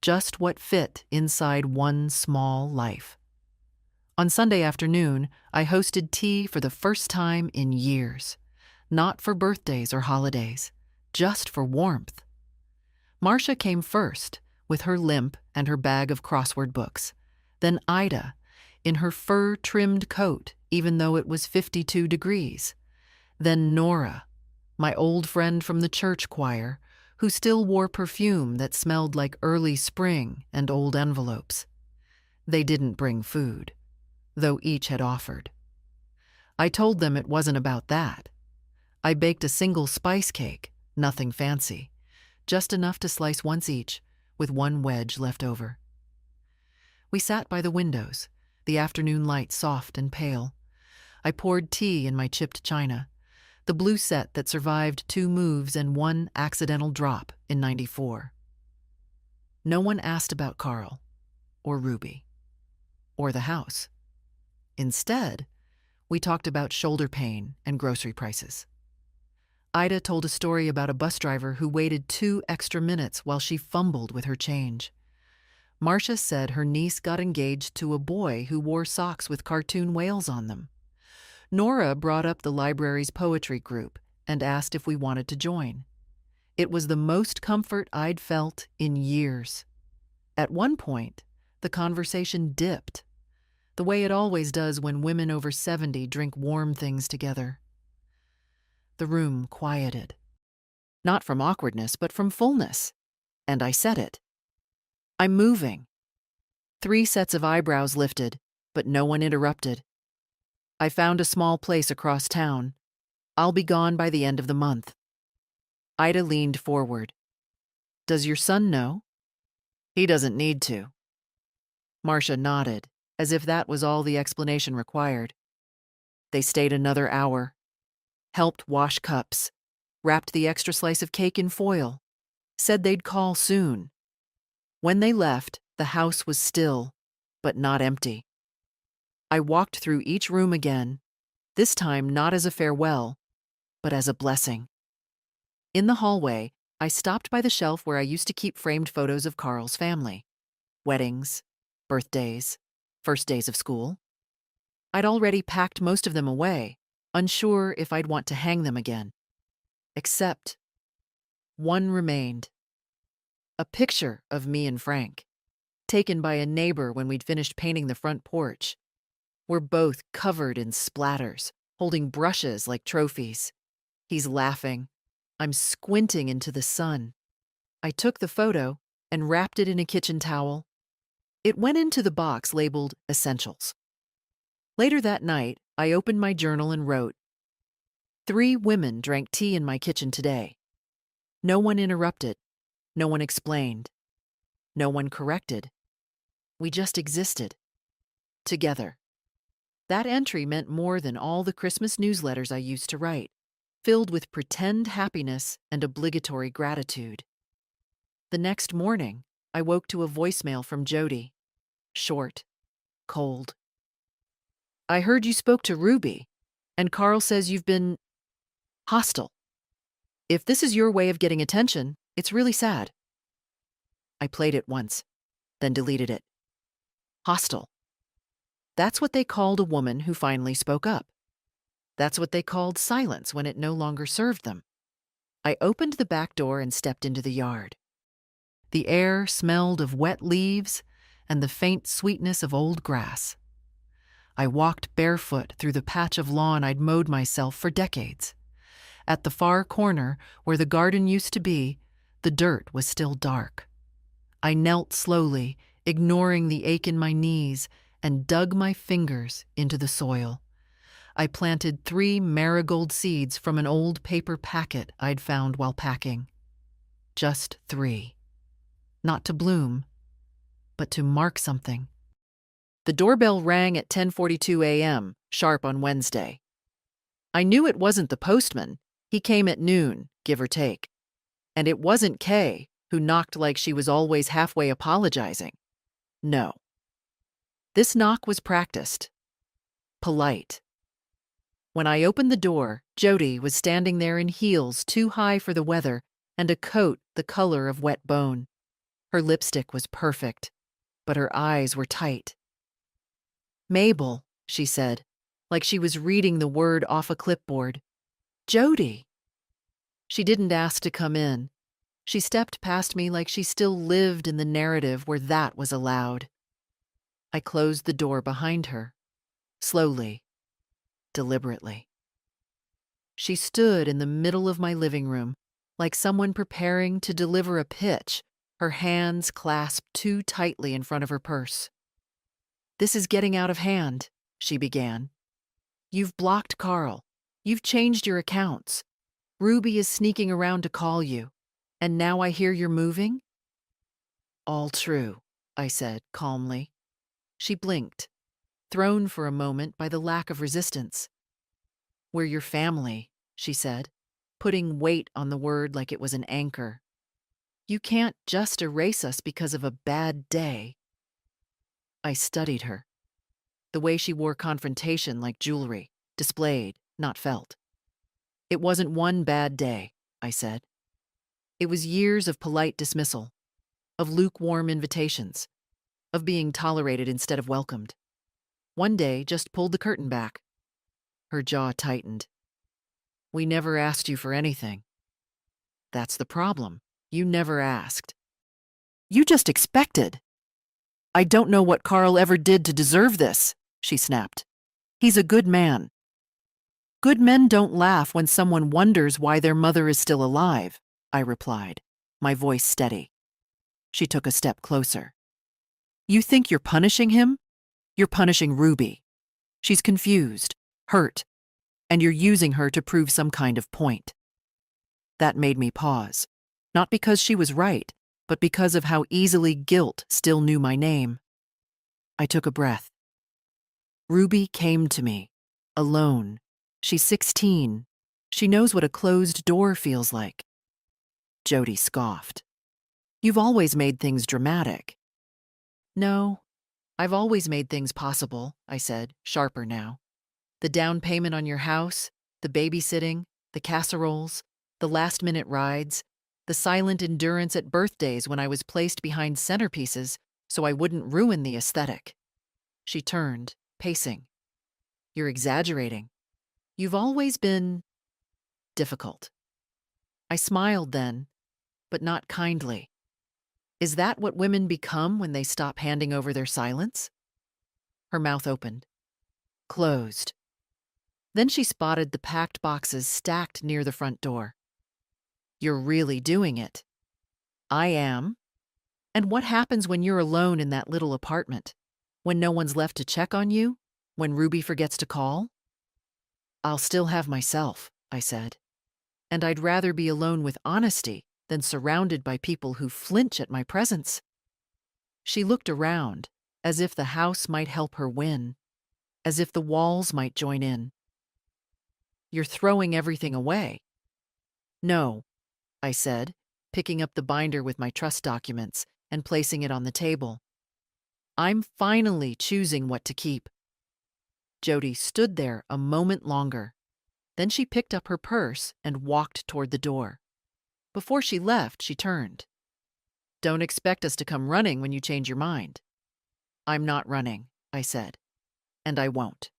just what fit inside one small life. On Sunday afternoon, I hosted tea for the first time in years. Not for birthdays or holidays, just for warmth. Marcia came first, with her limp and her bag of crossword books. Then Ida, in her fur-trimmed coat, even though it was 52 degrees. Then Nora, my old friend from the church choir, who still wore perfume that smelled like early spring and old envelopes. They didn't bring food, though each had offered. I told them it wasn't about that. I baked a single spice cake, nothing fancy, just enough to slice once each, with 1 wedge left over. We sat by the windows, the afternoon light soft and pale. I poured tea in my chipped china, the blue set that survived 2 moves and 1 accidental drop in '94. No one asked about Carl, or Ruby, or the house. Instead, we talked about shoulder pain and grocery prices. Ida told a story about a bus driver who waited 2 extra minutes while she fumbled with her change. Marcia said her niece got engaged to a boy who wore socks with cartoon whales on them. Nora brought up the library's poetry group and asked if we wanted to join. It was the most comfort I'd felt in years. At one point, the conversation dipped, the way it always does when women over 70 drink warm things together. The room quieted. Not from awkwardness, but from fullness. And I said it. "I'm moving." 3 sets of eyebrows lifted, but no one interrupted. "I found a small place across town. I'll be gone by the end of the month." Ida leaned forward. Does your son know? He doesn't need to. Marcia nodded, as if that was all the explanation required. They stayed another hour, helped wash cups, wrapped the extra slice of cake in foil, said they'd call soon. When they left, the house was still, but not empty. I walked through each room again, this time not as a farewell, but as a blessing. In the hallway, I stopped by the shelf where I used to keep framed photos of Carl's family. Weddings, birthdays, first days of school. I'd already packed most of them away, unsure if I'd want to hang them again. Except one remained. A picture of me and Frank, taken by a neighbor when we'd finished painting the front porch. We're both covered in splatters, holding brushes like trophies. He's laughing. I'm squinting into the sun. I took the photo and wrapped it in a kitchen towel. It went into the box labeled Essentials. Later that night, I opened my journal and wrote, 3 women drank tea in my kitchen today. No one interrupted. No one explained. No one corrected. We just existed. Together. That entry meant more than all the Christmas newsletters I used to write, filled with pretend happiness and obligatory gratitude. The next morning, I woke to a voicemail from Jody. Short, cold. I heard you spoke to Ruby, and Carl says you've been hostile. If this is your way of getting attention, it's really sad. I played it once, then deleted it. Hostile. That's what they called a woman who finally spoke up. That's what they called silence when it no longer served them. I opened the back door and stepped into the yard. The air smelled of wet leaves and the faint sweetness of old grass. I walked barefoot through the patch of lawn I'd mowed myself for decades. At the far corner, where the garden used to be, the dirt was still dark. I knelt slowly, ignoring the ache in my knees, and dug my fingers into the soil. I planted 3 marigold seeds from an old paper packet I'd found while packing. Just 3. Not to bloom, but to mark something. The doorbell rang at 10:42 a.m., sharp on Wednesday. I knew it wasn't the postman. He came at noon, give or take. And it wasn't Kay, who knocked like she was always halfway apologizing. No. This knock was practiced. Polite. When I opened the door, Jody was standing there in heels too high for the weather and a coat the color of wet bone. Her lipstick was perfect, but her eyes were tight. Mabel, she said, like she was reading the word off a clipboard. Jody. She didn't ask to come in. She stepped past me like she still lived in the narrative where that was allowed. I closed the door behind her, slowly, deliberately. She stood in the middle of my living room, like someone preparing to deliver a pitch, her hands clasped too tightly in front of her purse. This is getting out of hand, she began. You've blocked Carl. You've changed your accounts. Ruby is sneaking around to call you. And now I hear you're moving? All true, I said calmly. She blinked, thrown for a moment by the lack of resistance. We're your family, she said, putting weight on the word like it was an anchor. You can't just erase us because of a bad day. I studied her. The way she wore confrontation like jewelry, displayed, not felt. It wasn't one bad day, I said. It was years of polite dismissal, of lukewarm invitations, of being tolerated instead of welcomed. One day just pulled the curtain back. Her jaw tightened. We never asked you for anything. That's the problem. You never asked. You just expected. I don't know what Carl ever did to deserve this, she snapped. He's a good man. Good men don't laugh when someone wonders why their mother is still alive, I replied, my voice steady. She took a step closer. You think you're punishing him? You're punishing Ruby. She's confused, hurt, and you're using her to prove some kind of point. That made me pause. Not because she was right, but because of how easily guilt still knew my name. I took a breath. Ruby came to me, alone. She's 16. She knows what a closed door feels like. Jody scoffed. You've always made things dramatic. No, I've always made things possible, I said, sharper now. The down payment on your house, the babysitting, the casseroles, the last-minute rides, the silent endurance at birthdays when I was placed behind centerpieces so I wouldn't ruin the aesthetic. She turned, pacing. You're exaggerating. You've always been difficult. I smiled then, but not kindly. Is that what women become when they stop handing over their silence? Her mouth opened, closed. Then she spotted the packed boxes stacked near the front door. You're really doing it. I am. And what happens when you're alone in that little apartment? When no one's left to check on you? When Ruby forgets to call? I'll still have myself, I said. And I'd rather be alone with honesty than surrounded by people who flinch at my presence. She looked around, as if the house might help her win, as if the walls might join in. You're throwing everything away. No, I said, picking up the binder with my trust documents and placing it on the table. I'm finally choosing what to keep. Jody stood there a moment longer. Then she picked up her purse and walked toward the door. Before she left, she turned. Don't expect us to come running when you change your mind. I'm not running, I said, and I won't.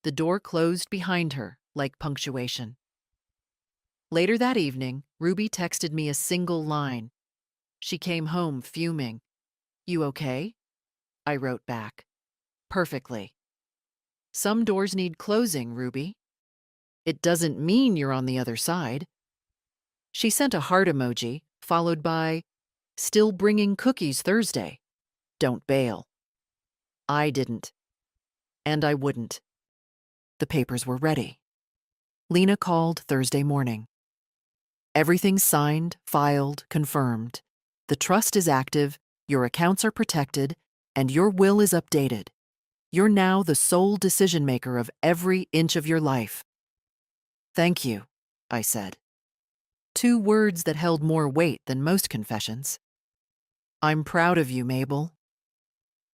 The door closed behind her like punctuation. Later that evening, Ruby texted me a single line. She came home fuming. You okay? I wrote back. Perfectly. Some doors need closing, Ruby. It doesn't mean you're on the other side. She sent a heart emoji, followed by, still bringing cookies Thursday. Don't bail. I didn't. And I wouldn't. The papers were ready. Lena called Thursday morning. Everything's signed, filed, confirmed. The trust is active, your accounts are protected, and your will is updated. You're now the sole decision maker of every inch of your life. Thank you, I said. 2 words that held more weight than most confessions. I'm proud of you, Mabel.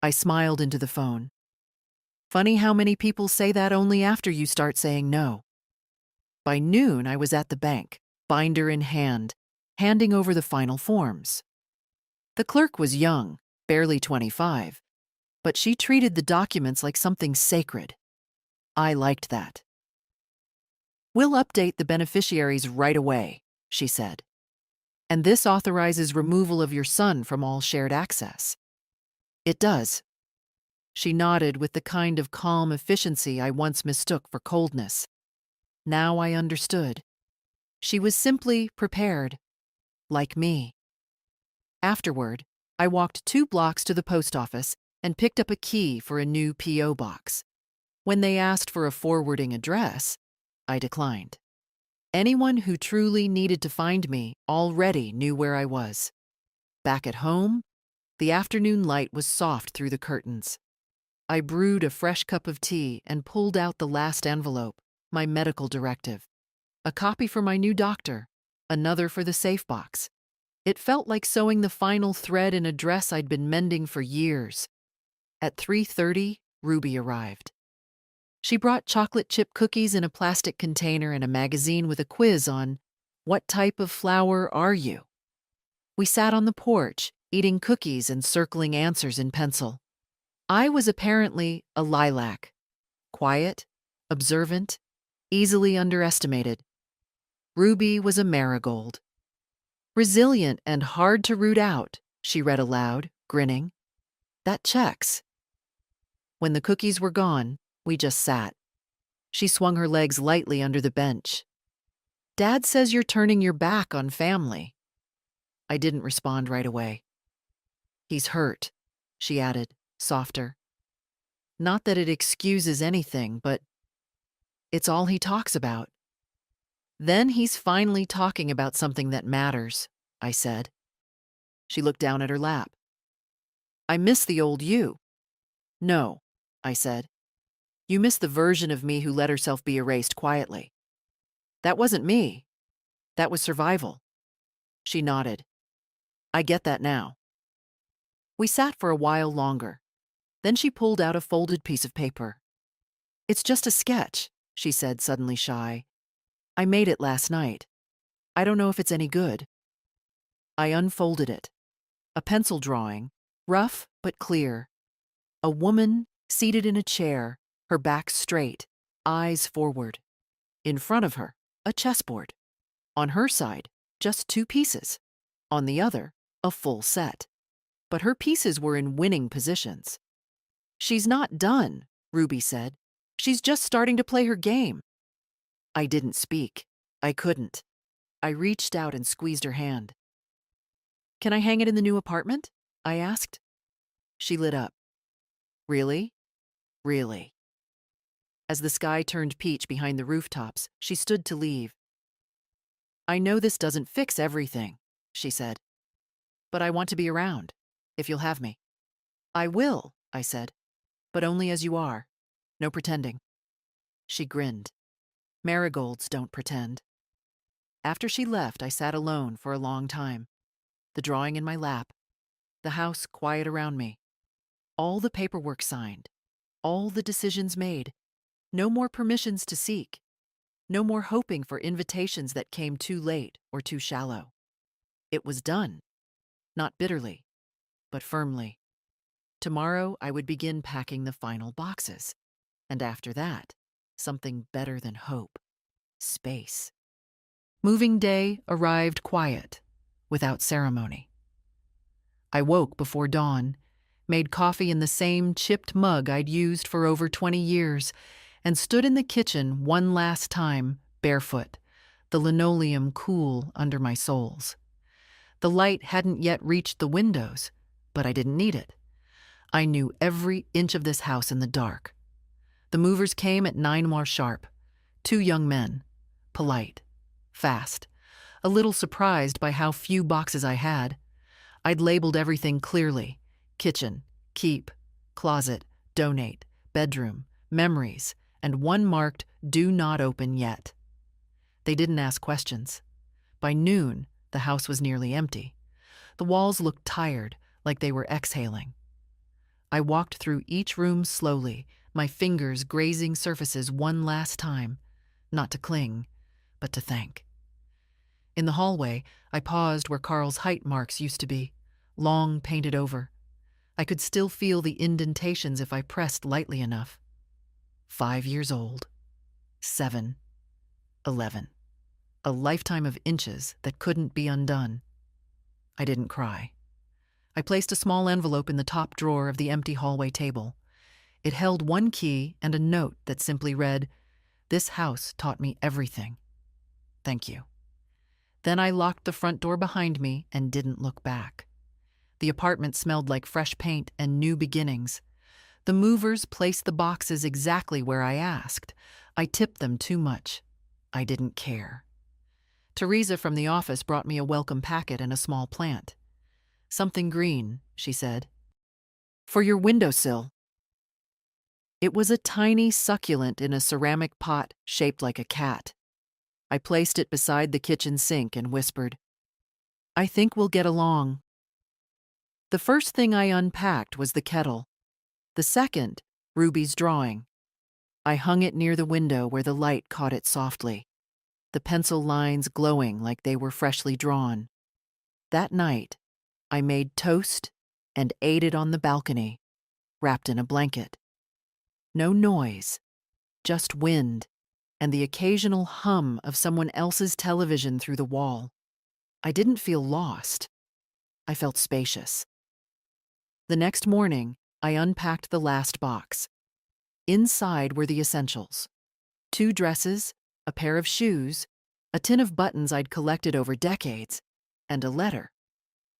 I smiled into the phone. Funny how many people say that only after you start saying no. By noon, I was at the bank, binder in hand, handing over the final forms. The clerk was young, barely 25, but she treated the documents like something sacred. I liked that. We'll update the beneficiaries right away, she said. And this authorizes removal of your son from all shared access. It does. She nodded with the kind of calm efficiency I once mistook for coldness. Now I understood. She was simply prepared, like me. Afterward, I walked 2 blocks to the post office and picked up a key for a new P.O. box. When they asked for a forwarding address, I declined. Anyone who truly needed to find me already knew where I was. Back at home, the afternoon light was soft through the curtains. I brewed a fresh cup of tea and pulled out the last envelope, my medical directive. A copy for my new doctor, another for the safe box. It felt like sewing the final thread in a dress I'd been mending for years. At 3:30, Ruby arrived. She brought chocolate chip cookies in a plastic container and a magazine with a quiz on, what type of flower are you? We sat on the porch, eating cookies and circling answers in pencil. I was apparently a lilac, quiet, observant, easily underestimated. Ruby was a marigold. Resilient and hard to root out, she read aloud, grinning. That checks. When the cookies were gone, we just sat. She swung her legs lightly under the bench. Dad says you're turning your back on family. I didn't respond right away. He's hurt, she added, softer. Not that it excuses anything, but it's all he talks about. Then he's finally talking about something that matters, I said. She looked down at her lap. I miss the old you. No, I said. You miss the version of me who let herself be erased quietly. That wasn't me. That was survival. She nodded. I get that now. We sat for a while longer. Then she pulled out a folded piece of paper. It's just a sketch, she said, suddenly shy. I made it last night. I don't know if it's any good. I unfolded it. A pencil drawing, rough but clear. A woman seated in a chair, her back straight, eyes forward. In front of her, a chessboard. On her side, just 2 pieces. On the other, a full set. But her pieces were in winning positions. She's not done, Ruby said. She's just starting to play her game. I didn't speak. I couldn't. I reached out and squeezed her hand. Can I hang it in the new apartment? I asked. She lit up. Really? Really. As the sky turned peach behind the rooftops, she stood to leave. I know this doesn't fix everything, she said. But I want to be around, if you'll have me. I will, I said. But only as you are. No pretending. She grinned. Marigolds don't pretend. After she left, I sat alone for a long time. The drawing in my lap. The house quiet around me. All the paperwork signed. All the decisions made. No more permissions to seek. No more hoping for invitations that came too late or too shallow. It was done. Not bitterly, but firmly. Tomorrow I would begin packing the final boxes. And after that, something better than hope. Space. Moving day arrived quiet, without ceremony. I woke before dawn, made coffee in the same chipped mug I'd used for over 20 years, and stood in the kitchen one last time, barefoot, the linoleum cool under my soles. The light hadn't yet reached the windows, but I didn't need it. I knew every inch of this house in the dark. The movers came at 9 more sharp. 2 young men, polite, fast, a little surprised by how few boxes I had. I'd labeled everything clearly: kitchen, keep, closet, donate, bedroom, memories, and one marked do not open yet. They didn't ask questions. By noon, the house was nearly empty. The walls looked tired, like they were exhaling. I walked through each room slowly, my fingers grazing surfaces one last time, not to cling, but to thank. In the hallway, I paused where Carl's height marks used to be, long painted over. I could still feel the indentations if I pressed lightly enough. 5 years old. 7. 11. A lifetime of inches that couldn't be undone. I didn't cry. I placed a small envelope in the top drawer of the empty hallway table. It held one key and a note that simply read, "This house taught me everything. Thank you." Then I locked the front door behind me and didn't look back. The apartment smelled like fresh paint and new beginnings. The movers placed the boxes exactly where I asked. I tipped them too much. I didn't care. Teresa from the office brought me a welcome packet and a small plant. "Something green," she said. "For your windowsill." It was a tiny succulent in a ceramic pot shaped like a cat. I placed it beside the kitchen sink and whispered, "I think we'll get along." The first thing I unpacked was the kettle. The second, Ruby's drawing. I hung it near the window where the light caught it softly, the pencil lines glowing like they were freshly drawn. That night, I made toast and ate it on the balcony, wrapped in a blanket. No noise, just wind and the occasional hum of someone else's television through the wall. I didn't feel lost. I felt spacious. The next morning, I unpacked the last box. Inside were the essentials: 2 dresses, a pair of shoes, a tin of buttons I'd collected over decades, and a letter,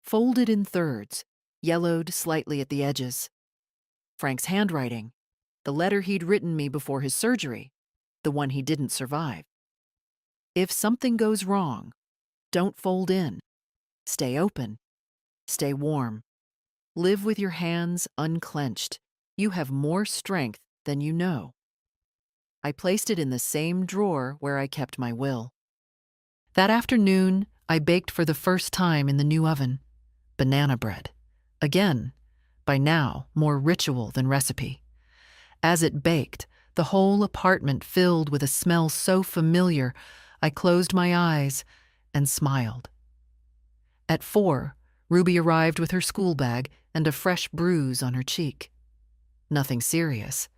folded in thirds, yellowed slightly at the edges. Frank's handwriting, the letter he'd written me before his surgery, the one he didn't survive. If something goes wrong, don't fold in. Stay open. Stay warm. Live with your hands unclenched. You have more strength than you know. I placed it in the same drawer where I kept my will. That afternoon, I baked for the first time in the new oven. Banana bread. Again, by now, more ritual than recipe. As it baked, the whole apartment filled with a smell so familiar, I closed my eyes and smiled. At 4, Ruby arrived with her school bag and a fresh bruise on her cheek. Nothing serious,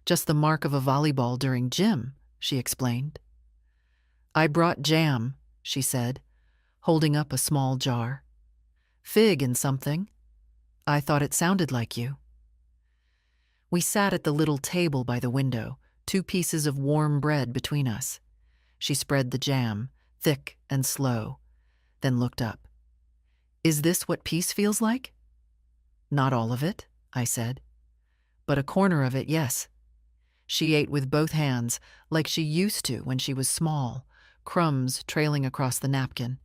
just the mark of a volleyball during gym, she explained. I brought jam, she said, holding up a small jar. Fig and something. I thought it sounded like you. We sat at the little table by the window, 2 pieces of warm bread between us. She spread the jam, thick and slow, then looked up. Is this what peace feels like? Not all of it, I said. But a corner of it, yes. She ate with both hands, like she used to when she was small, crumbs trailing across the napkin.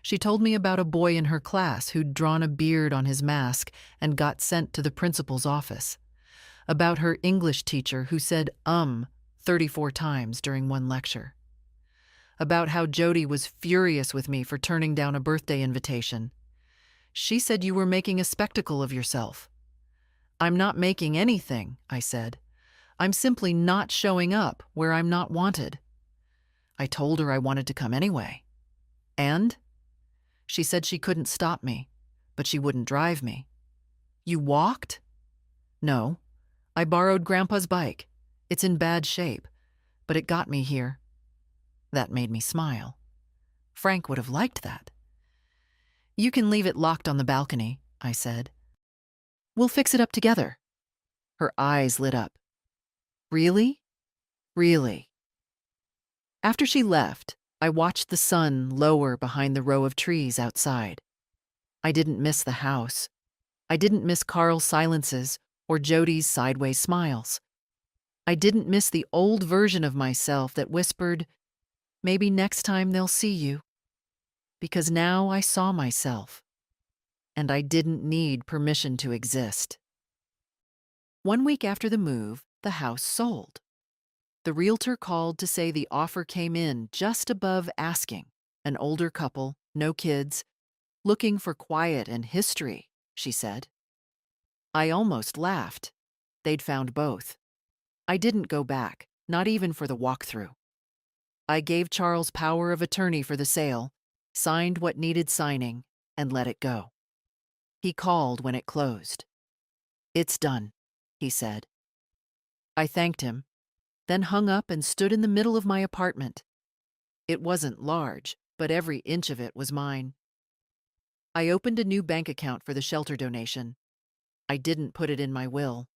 She told me about a boy in her class who'd drawn a beard on his mask and got sent to the principal's office. About her English teacher who said 34 times during one lecture. About how Jody was furious with me for turning down a birthday invitation. She said you were making a spectacle of yourself. I'm not making anything, I said. I'm simply not showing up where I'm not wanted. I told her I wanted to come anyway. And? She said she couldn't stop me, but she wouldn't drive me. You walked? No. I borrowed Grandpa's bike. It's in bad shape, but it got me here. That made me smile. Frank would have liked that. You can leave it locked on the balcony, I said. We'll fix it up together. Her eyes lit up. Really? Really? After she left, I watched the sun lower behind the row of trees outside. I didn't miss the house. I didn't miss Carl's silences or Jody's sideways smiles. I didn't miss the old version of myself that whispered, maybe next time they'll see you. Because now I saw myself, and I didn't need permission to exist. 1 week after the move, the house sold. The realtor called to say the offer came in just above asking. An older couple, no kids, looking for quiet and history, she said. I almost laughed. They'd found both. I didn't go back, not even for the walkthrough. I gave Charles power of attorney for the sale, signed what needed signing, and let it go. He called when it closed. It's done, he said. I thanked him, then hung up and stood in the middle of my apartment. It wasn't large, but every inch of it was mine. I opened a new bank account for the shelter donation. I didn't put it in my will.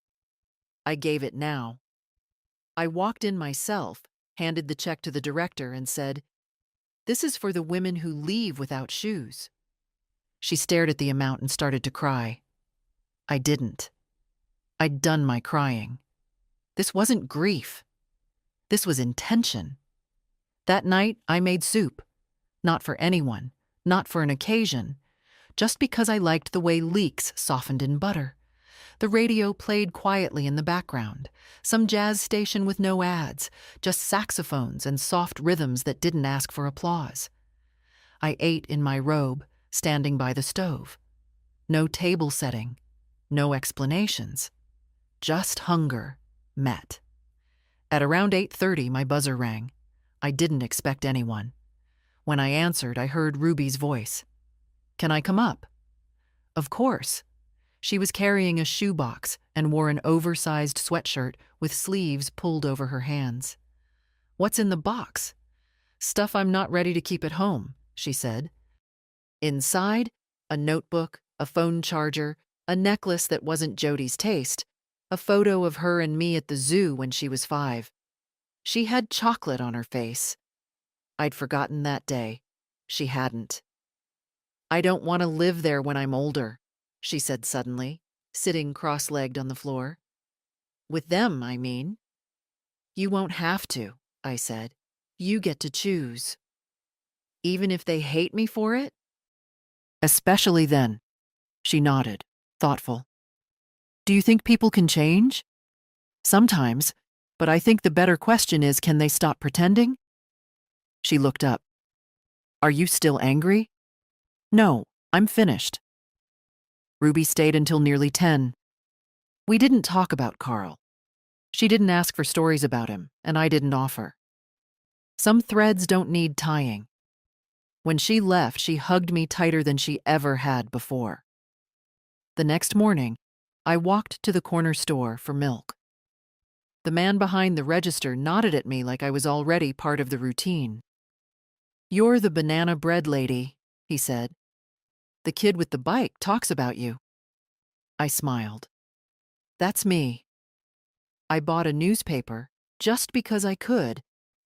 I gave it now. I walked in myself, handed the check to the director, and said, "This is for the women who leave without shoes." She stared at the amount and started to cry. I didn't. I'd done my crying. This wasn't grief. This was intention. That night, I made soup. Not for anyone, not for an occasion, just because I liked the way leeks softened in butter. The radio played quietly in the background, some jazz station with no ads, just saxophones and soft rhythms that didn't ask for applause. I ate in my robe, standing by the stove. No table setting, no explanations. Just hunger met. At around 8:30, my buzzer rang. I didn't expect anyone. When I answered, I heard Ruby's voice. "Can I come up?" Of course. She was carrying a shoebox and wore an oversized sweatshirt with sleeves pulled over her hands. "What's in the box?" "Stuff I'm not ready to keep at home," she said. Inside, a notebook, a phone charger, a necklace that wasn't Jody's taste, a photo of her and me at the zoo when she was 5. She had chocolate on her face. I'd forgotten that day. She hadn't. "I don't want to live there when I'm older," she said suddenly, sitting cross-legged on the floor. "With them, I mean." "You won't have to," I said. You get to choose. Even if they hate me for it? Especially then. She nodded, thoughtful. Do you think people can change? Sometimes, but I think the better question is, can they stop pretending? She looked up. Are you still angry? No, I'm finished. Ruby stayed until nearly 10. We didn't talk about Carl. She didn't ask for stories about him, and I didn't offer. Some threads don't need tying. When she left, she hugged me tighter than she ever had before. The next morning, I walked to the corner store for milk. The man behind the register nodded at me like I was already part of the routine. You're the banana bread lady, he said. The kid with the bike talks about you. I smiled. That's me. I bought a newspaper just because I could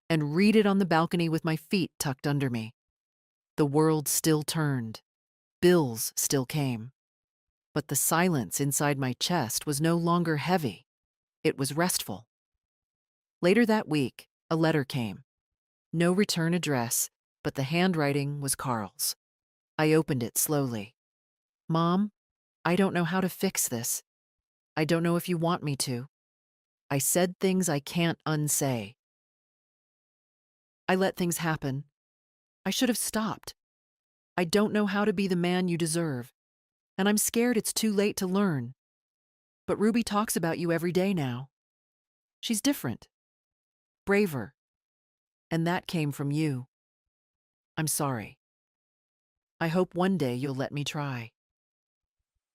and read it on the balcony with my feet tucked under me. The world still turned. Bills still came. But the silence inside my chest was no longer heavy. It was restful. Later that week, a letter came. No return address, but the handwriting was Carl's. I opened it slowly. Mom, I don't know how to fix this. I don't know if you want me to. I said things I can't unsay. I let things happen. I should have stopped. I don't know how to be the man you deserve, and I'm scared it's too late to learn. But Ruby talks about you every day now. She's different, braver, and that came from you. I'm sorry. I hope one day you'll let me try.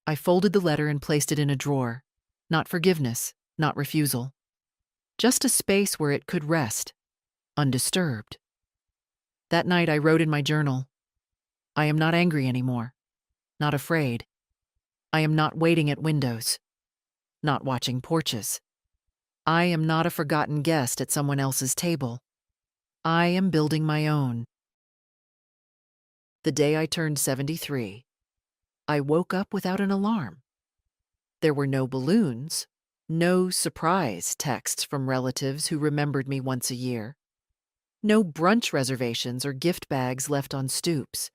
I folded the letter and placed it in a drawer. Not forgiveness, not refusal. Just a space where it could rest, undisturbed. That night I wrote in my journal, I am not angry anymore, not afraid. I am not waiting at windows, not watching porches. I am not a forgotten guest at someone else's table. I am building my own. The day I turned 73, I woke up without an alarm. There were no balloons, no surprise texts from relatives who remembered me once a year, no brunch reservations or gift bags left on stoops,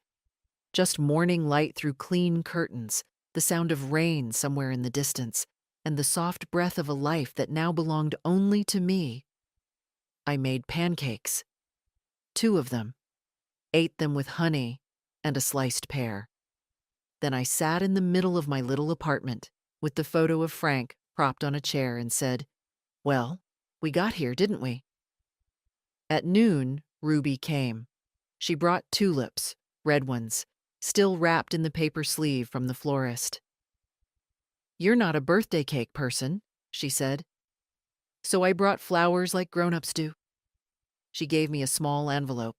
just morning light through clean curtains, the sound of rain somewhere in the distance, and the soft breath of a life that now belonged only to me. I made pancakes, 2 of them, ate them with honey and a sliced pear. Then I sat in the middle of my little apartment with the photo of Frank propped on a chair and said, well, we got here, didn't we? At noon, Ruby came. She brought tulips, red ones, still wrapped in the paper sleeve from the florist. You're not a birthday cake person, she said. So I brought flowers like grown-ups do. She gave me a small envelope.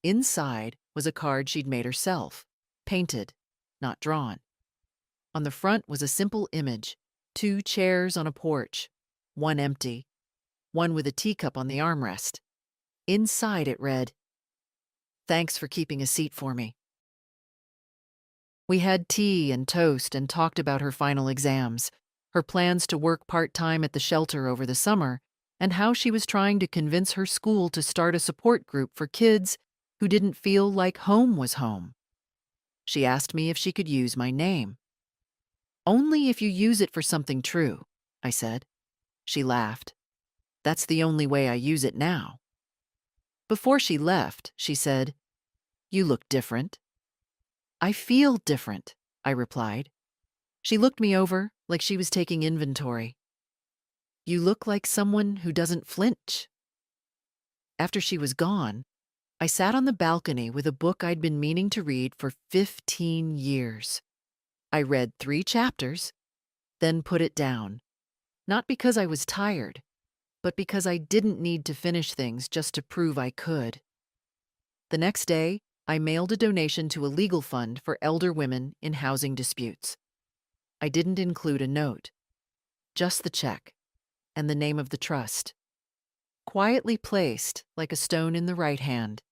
Inside was a card she'd made herself, painted, not drawn. On the front was a simple image, 2 chairs on a porch, one empty, one with a teacup on the armrest. Inside it read, "Thanks for keeping a seat for me." We had tea and toast and talked about her final exams, her plans to work part-time at the shelter over the summer, and how she was trying to convince her school to start a support group for kids who didn't feel like home was home. She asked me if she could use my name. Only if you use it for something true, I said. She laughed. That's the only way I use it now. Before she left, she said, "You look different." "I feel different," I replied. She looked me over like she was taking inventory. "You look like someone who doesn't flinch." After she was gone, I sat on the balcony with a book I'd been meaning to read for 15 years. I read 3 chapters, then put it down. Not because I was tired, but because I didn't need to finish things just to prove I could. The next day, I mailed a donation to a legal fund for elder women in housing disputes. I didn't include a note, just the check and the name of the trust, quietly placed like a stone in the right hand.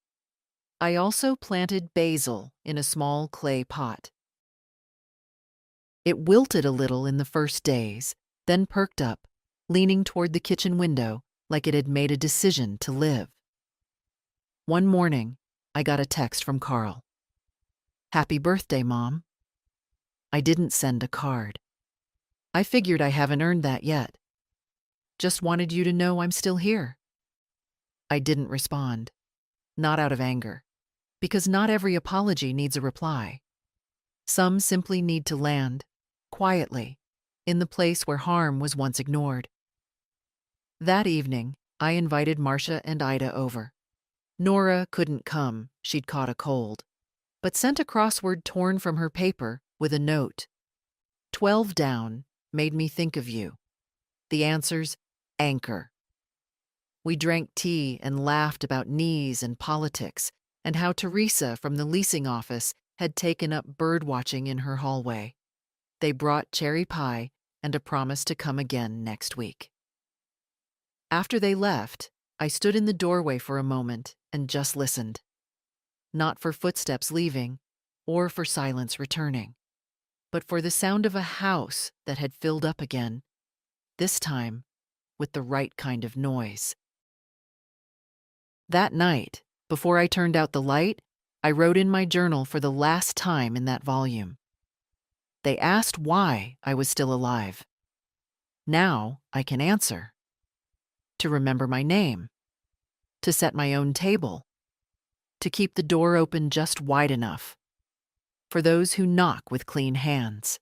I also planted basil in a small clay pot. It wilted a little in the first days, then perked up, leaning toward the kitchen window like it had made a decision to live. One morning, I got a text from Carl. "Happy birthday, Mom." I didn't send a card. I figured I haven't earned that yet. Just wanted you to know I'm still here. I didn't respond, not out of anger, because not every apology needs a reply. Some simply need to land, quietly, in the place where harm was once ignored. That evening, I invited Marcia and Ida over. Nora couldn't come, she'd caught a cold, but sent a crossword torn from her paper with a note. 12 down made me think of you. The answer's anchor. We drank tea and laughed about knees and politics, and how Teresa from the leasing office had taken up bird watching in her hallway. They brought cherry pie and a promise to come again next week. After they left, I stood in the doorway for a moment and just listened. Not for footsteps leaving, or for silence returning, but for the sound of a house that had filled up again, this time with the right kind of noise. That night, before I turned out the light, I wrote in my journal for the last time in that volume. They asked why I was still alive. Now I can answer. To remember my name. To set my own table. To keep the door open just wide enough. For those who knock with clean hands.